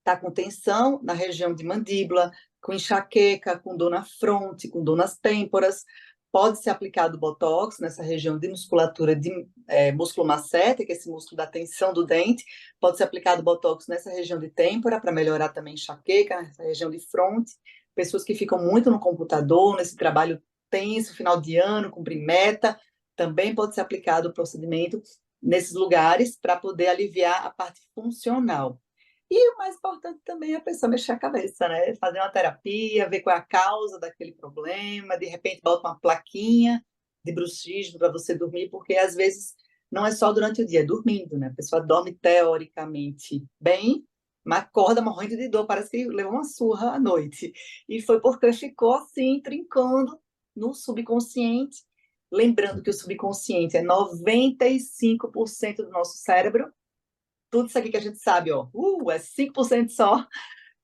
tá com tensão na região de mandíbula, com enxaqueca, com dor na fronte, com dor nas têmporas. Pode ser aplicado Botox nessa região de musculatura de músculo masseter, que é esse músculo da tensão do dente. Pode ser aplicado Botox nessa região de têmpora, para melhorar também enxaqueca, nessa região de fronte. Pessoas que ficam muito no computador, nesse trabalho tenso, final de ano, cumprir meta, também pode ser aplicado o procedimento. nesses lugares para poder aliviar a parte funcional. E o mais importante também é a pessoa mexer a cabeça, né? Fazer uma terapia, ver qual é a causa daquele problema, de repente bota uma plaquinha de bruxismo para você dormir, porque às vezes não é só durante o dia, é dormindo, né? A pessoa dorme teoricamente bem, mas acorda morrendo de dor, parece que levou uma surra à noite. E foi porque ficou assim, trincando no subconsciente. Lembrando que o subconsciente é 95% do nosso cérebro. Tudo isso aqui que a gente sabe, ó, é 5% só,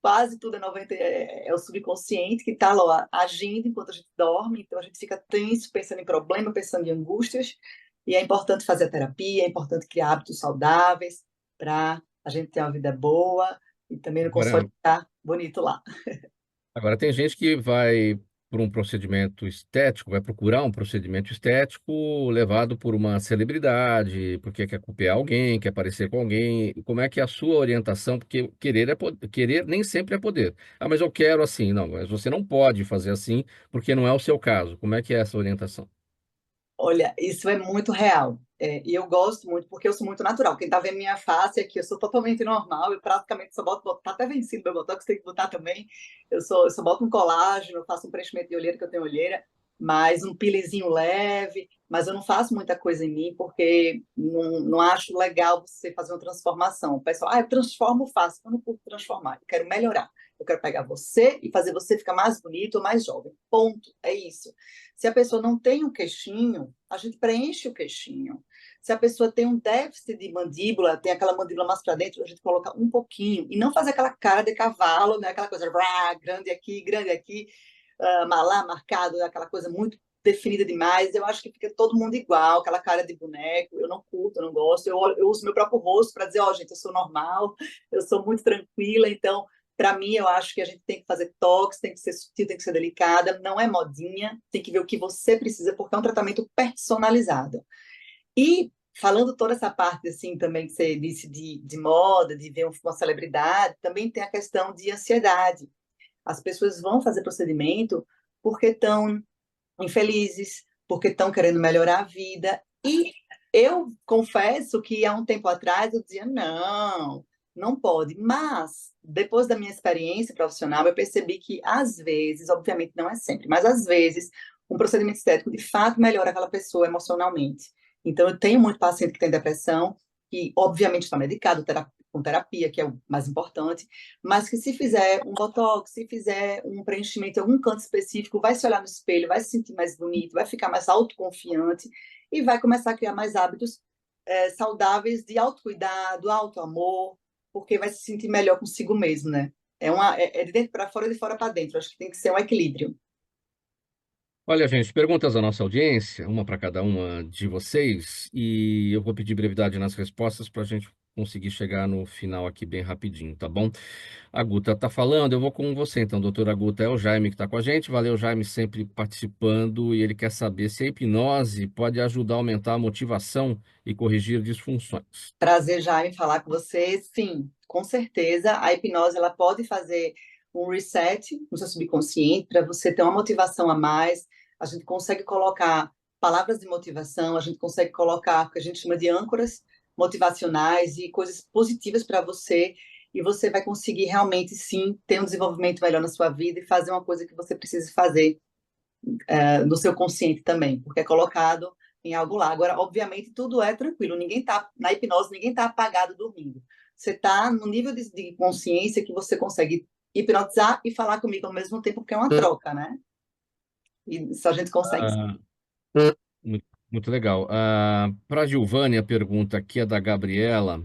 quase tudo é 90%, é o subconsciente que está lá agindo enquanto a gente dorme, então a gente fica tenso, pensando em problema, pensando em angústias, e é importante fazer a terapia, é importante criar hábitos saudáveis para a gente ter uma vida boa e também no Agora, consultório ficar bonito lá. agora tem gente que vai por um procedimento estético, vai procurar um procedimento estético levado por uma celebridade, porque quer copiar alguém, quer parecer com alguém. Como é que é a sua orientação? Porque querer nem sempre é poder. Ah, mas eu quero assim. Não, mas você não pode fazer assim, porque não é o seu caso. Como é que é essa orientação? Olha, isso é muito real. E eu gosto muito, porque eu sou muito natural. Quem tá vendo minha face aqui, eu sou totalmente normal. Eu praticamente só boto, tá até vencido meu botox, tem que botar também. Eu só boto um colágeno, eu faço um preenchimento de olheira, que eu tenho olheira, mas um peeling leve. Mas eu não faço muita coisa em mim, porque não acho legal você fazer uma transformação. O pessoal, eu transformo fácil. Eu não curto transformar, eu quero melhorar. Eu quero pegar você e fazer você ficar mais bonito ou mais jovem. Ponto. É isso. Se a pessoa não tem um queixinho, a gente preenche o queixinho. Se a pessoa tem um déficit de mandíbula, tem aquela mandíbula mais para dentro, a gente coloca um pouquinho. E não fazer aquela cara de cavalo, né? Aquela coisa grande aqui, malá marcado, aquela coisa muito definida demais. Eu acho que fica todo mundo igual, aquela cara de boneco. Eu não curto, eu não gosto. Eu uso meu próprio rosto para dizer, gente, eu sou normal, eu sou muito tranquila, então para mim, eu acho que a gente tem que fazer toques, tem que ser sutil, tem que ser delicada, não é modinha, tem que ver o que você precisa, porque é um tratamento personalizado. E falando toda essa parte assim também que você disse de moda, de ver uma celebridade, também tem a questão de ansiedade. As pessoas vão fazer procedimento porque estão infelizes, porque estão querendo melhorar a vida. E eu confesso que há um tempo atrás eu dizia, não pode. Mas, depois da minha experiência profissional, eu percebi que, às vezes, obviamente não é sempre, mas às vezes, um procedimento estético de fato melhora aquela pessoa emocionalmente. Então, eu tenho muito paciente que tem depressão, que obviamente está medicado com terapia, que é o mais importante, mas que se fizer um botox, se fizer um preenchimento em algum canto específico, vai se olhar no espelho, vai se sentir mais bonito, vai ficar mais autoconfiante e vai começar a criar mais hábitos saudáveis de autocuidado, autoamor, porque vai se sentir melhor consigo mesmo, né? É de dentro para fora e de fora para dentro. Acho que tem que ser um equilíbrio. Olha, gente, perguntas da nossa audiência, uma para cada uma de vocês, e eu vou pedir brevidade nas respostas para a gente conseguir chegar no final aqui bem rapidinho, tá bom? A Guta está falando, eu vou com você então, doutora Guta. É o Jaime que está com a gente. Valeu, Jaime, sempre participando. E ele quer saber se a hipnose pode ajudar a aumentar a motivação e corrigir disfunções. Prazer, Jaime, falar com você. Sim, com certeza. A hipnose ela pode fazer um reset no seu subconsciente para você ter uma motivação a mais. A gente consegue colocar palavras de motivação, a gente consegue colocar o que a gente chama de âncoras motivacionais e coisas positivas para você. E você vai conseguir realmente, sim, ter um desenvolvimento melhor na sua vida e fazer uma coisa que você precisa fazer no seu consciente também, porque é colocado em algo lá. Agora, obviamente, tudo é tranquilo, ninguém tá na hipnose, ninguém está apagado dormindo. Você está no nível de consciência que você consegue hipnotizar e falar comigo ao mesmo tempo, porque é uma troca, né? E isso a gente consegue. Ah, muito legal. Para a Giovânia, a pergunta aqui é da Gabriela.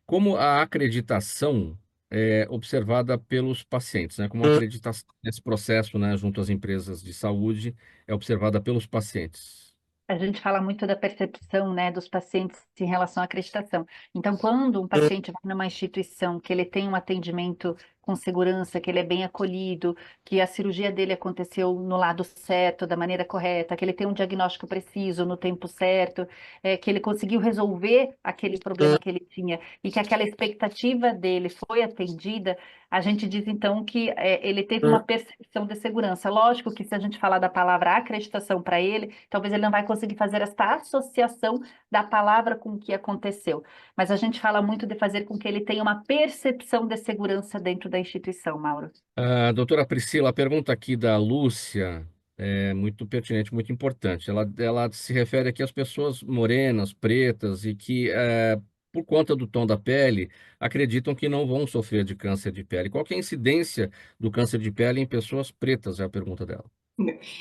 Como a acreditação é observada pelos pacientes, né? Como a acreditação nesse processo, né, junto às empresas de saúde, é observada pelos pacientes. A gente fala muito da percepção, né, dos pacientes em relação à acreditação. Então, quando um paciente vai numa instituição que ele tem um atendimento com segurança, que ele é bem acolhido, que a cirurgia dele aconteceu no lado certo, da maneira correta, que ele tem um diagnóstico preciso no tempo certo, que ele conseguiu resolver aquele problema que ele tinha e que aquela expectativa dele foi atendida, a gente diz então que ele teve uma percepção de segurança. Lógico que se a gente falar da palavra acreditação para ele, talvez ele não vai conseguir fazer esta associação da palavra com o que aconteceu, mas a gente fala muito de fazer com que ele tenha uma percepção de segurança dentro da instituição, Mauro. Doutora Priscila, a pergunta aqui da Lúcia é muito pertinente, muito importante. Ela se refere aqui às pessoas morenas, pretas, e que, por conta do tom da pele, acreditam que não vão sofrer de câncer de pele. Qual que é a incidência do câncer de pele em pessoas pretas? É a pergunta dela.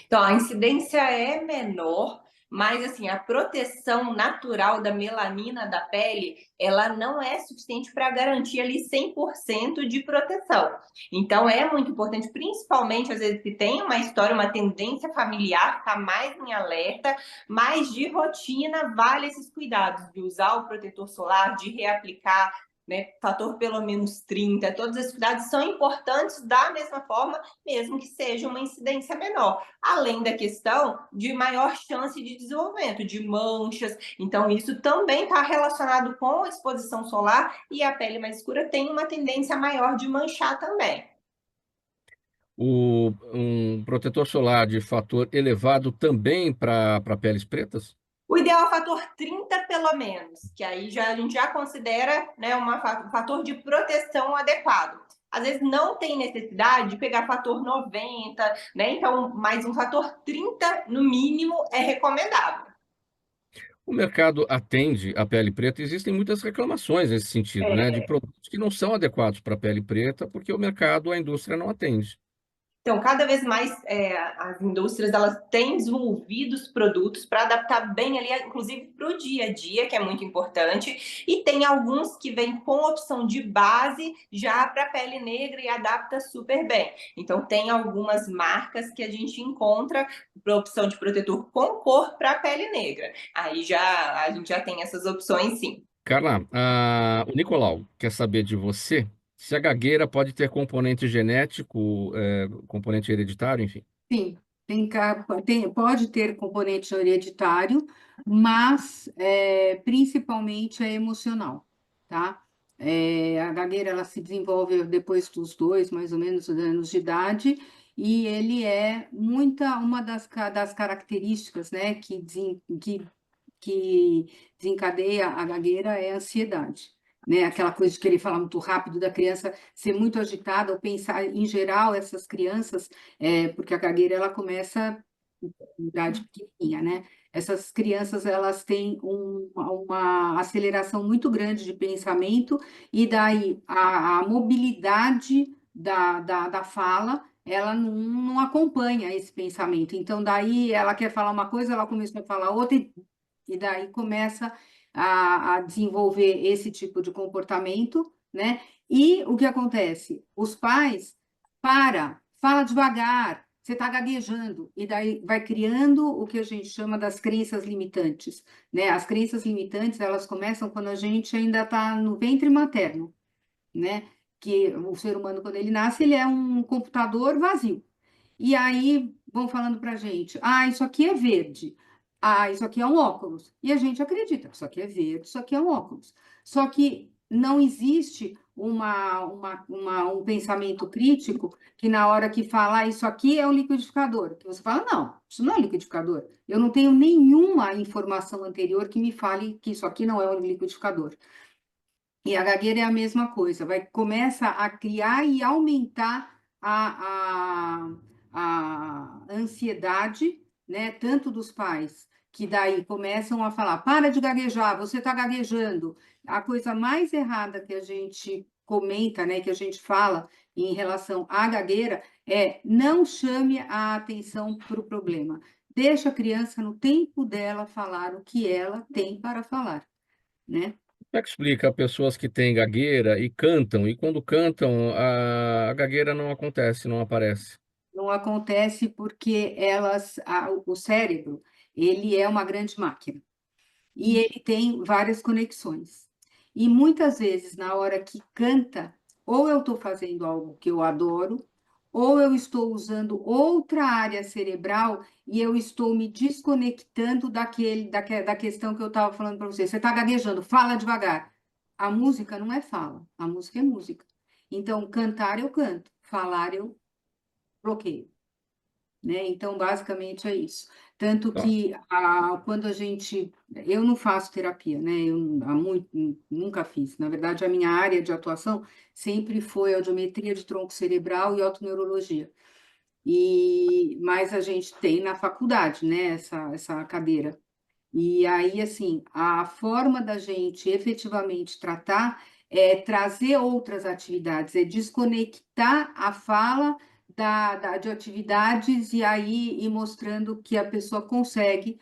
Então, a incidência é menor, mas assim, a proteção natural da melanina da pele, ela não é suficiente para garantir ali 100% de proteção. Então, é muito importante, principalmente às vezes que tem uma história, uma tendência familiar, ficar mais em alerta, mas de rotina vale esses cuidados de usar o protetor solar, de reaplicar, né, fator pelo menos 30, todos esses cuidados são importantes da mesma forma, mesmo que seja uma incidência menor. Além da questão de maior chance de desenvolvimento, de manchas. Então, isso também está relacionado com a exposição solar e a pele mais escura tem uma tendência maior de manchar também. Um protetor solar de fator elevado também para peles pretas? O ideal é o fator 30 pelo menos, que aí a gente já considera, né, um fator de proteção adequado. Às vezes não tem necessidade de pegar fator 90, né? Então, mais um fator 30 no mínimo é recomendável. O mercado atende a pele preta, existem muitas reclamações nesse sentido, né, de produtos que não são adequados para a pele preta, porque o mercado, a indústria não atende. Então, cada vez mais as indústrias elas têm desenvolvido os produtos para adaptar bem ali, inclusive para o dia a dia, que é muito importante. E tem alguns que vêm com opção de base já para pele negra e adapta super bem. Então, tem algumas marcas que a gente encontra para opção de protetor com cor para pele negra. Aí a gente já tem essas opções, sim. Carla, o Nicolau quer saber de você se a gagueira pode ter componente genético, componente hereditário, enfim. Sim, pode ter componente hereditário, mas principalmente é emocional, tá? A gagueira ela se desenvolve depois dos 2, mais ou menos, anos de idade, e ele é uma das características, né, que desencadeia a gagueira é a ansiedade, né? Aquela coisa de querer falar muito rápido, da criança ser muito agitada, ou pensar, em geral, essas crianças, porque a gagueira ela começa em idade pequenininha, né? Essas crianças elas têm uma aceleração muito grande de pensamento, e daí a mobilidade da fala ela não acompanha esse pensamento. Então, daí ela quer falar uma coisa, ela começa a falar outra, e daí começa a desenvolver esse tipo de comportamento, né? E o que acontece? Os pais, fala devagar, você está gaguejando, e daí vai criando o que a gente chama das crenças limitantes, né? As crenças limitantes, elas começam quando a gente ainda está no ventre materno, né? Que o ser humano, quando ele nasce, ele é um computador vazio. E aí vão falando para a gente: isso aqui é verde, isso aqui é um óculos. E a gente acredita: isso aqui é verde, isso aqui é um óculos. Só que não existe um pensamento crítico que, na hora que fala: isso aqui é um liquidificador, que você fala: não, isso não é um liquidificador. Eu não tenho nenhuma informação anterior que me fale que isso aqui não é um liquidificador. E a gagueira é a mesma coisa, começa a criar e aumentar a ansiedade, né, tanto dos pais, que daí começam a falar: para de gaguejar, você está gaguejando. A coisa mais errada que a gente comenta, né, que a gente fala em relação à gagueira é: não chame a atenção para o problema. Deixa a criança no tempo dela falar o que ela tem para falar, né? Como é que explica pessoas que têm gagueira e cantam, e quando cantam, a gagueira não acontece, não aparece? Não acontece porque o cérebro, ele é uma grande máquina e ele tem várias conexões. E muitas vezes, na hora que canta, ou eu estou fazendo algo que eu adoro, ou eu estou usando outra área cerebral e eu estou me desconectando da questão que eu estava falando para você. Você está gaguejando, fala devagar. A música não é fala, a música é música. Então, cantar eu canto, falar eu bloqueio. né? Então, basicamente é isso. Tanto Tá. que quando eu não faço terapia, né? Eu nunca fiz. Na verdade, a minha área de atuação sempre foi audiometria de tronco cerebral e otoneurologia. Mas a gente tem na faculdade, né? Essa cadeira. E aí, assim, a forma da gente efetivamente tratar é trazer outras atividades, é desconectar a fala de atividades e aí ir mostrando que a pessoa consegue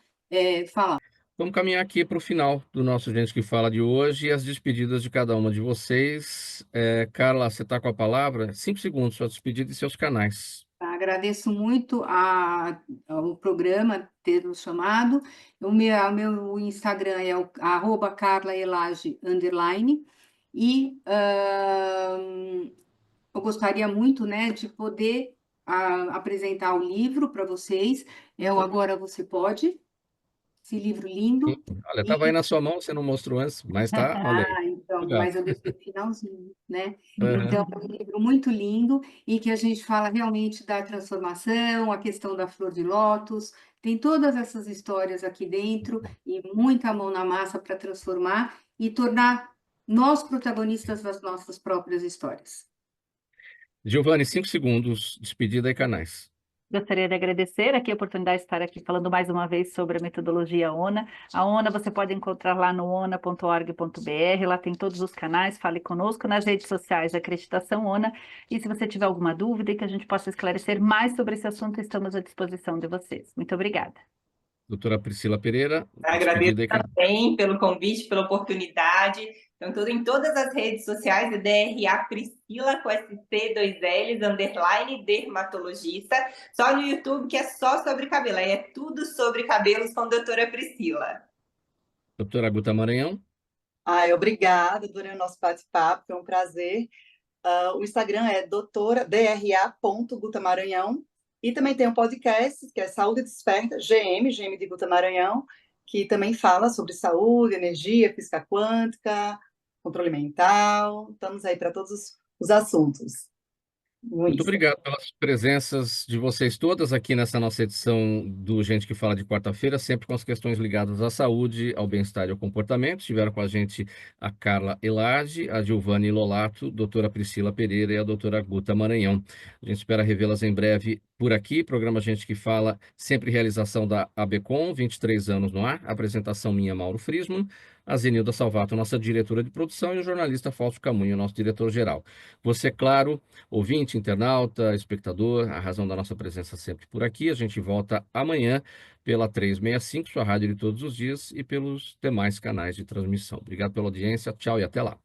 falar. Vamos caminhar aqui para o final do nosso Gente que Fala de hoje e as despedidas de cada uma de vocês. Carla, você está com a palavra? 5 segundos, sua despedida e seus canais. Agradeço muito ao programa ter nos chamado. O meu Instagram é o @carlaelage_. E eu gostaria muito, né, de poder apresentar o livro para vocês. É o Agora Você Pode, esse livro Sim. lindo. Olha, estava aí na sua mão, você não mostrou antes, mas tá, olha aí. Então, Legal. mas eu deixei o finalzinho, né? Aham. Então, é um livro muito lindo e que a gente fala realmente da transformação, a questão da flor de lótus, tem todas essas histórias aqui dentro e muita mão na massa para transformar e tornar nós protagonistas das nossas próprias histórias. Giovanni, 5 segundos, despedida e canais. Gostaria de agradecer aqui a oportunidade de estar aqui falando mais uma vez sobre a metodologia ONA. A ONA você pode encontrar lá no ona.org.br, lá tem todos os canais, fale conosco nas redes sociais, Acreditação ONA, e se você tiver alguma dúvida e que a gente possa esclarecer mais sobre esse assunto, estamos à disposição de vocês. Muito obrigada. Doutora Priscila Pereira, Agradeço despedida e canais. também pelo convite, pela oportunidade. Então, em todas as redes sociais, é DRA Priscila, com SC, 2Ls, _ dermatologista. Só no YouTube, que é só sobre cabelo. Aí é tudo sobre cabelos com a doutora Priscila. Doutora Guta Maranhão. Obrigada, adorei o nosso bate-papo, foi um prazer. O Instagram é dra.gutamaranhão. E também tem um podcast, que é Saúde Desperta, GM de Guta Maranhão, que também fala sobre saúde, energia, física quântica, controle mental. Estamos aí para todos os assuntos. Muito obrigado pelas presenças de vocês todas aqui nessa nossa edição do Gente que Fala de quarta-feira, sempre com as questões ligadas à saúde, ao bem-estar e ao comportamento. Estiveram com a gente a Carla Elage, a Giovanni Lolato, doutora Priscila Pereira e a doutora Guta Maranhão. A gente espera revê-las em breve por aqui. Programa Gente que Fala, sempre realização da ABCom, 23 anos no ar. Apresentação minha, Mauro Frisman, a Zenilda Salvato, nossa diretora de produção, e o jornalista Fausto Camunho, nosso diretor-geral. Você, claro, ouvinte, internauta, espectador, a razão da nossa presença sempre por aqui. A gente volta amanhã pela 365, sua rádio de todos os dias, e pelos demais canais de transmissão. Obrigado pela audiência, tchau e até lá.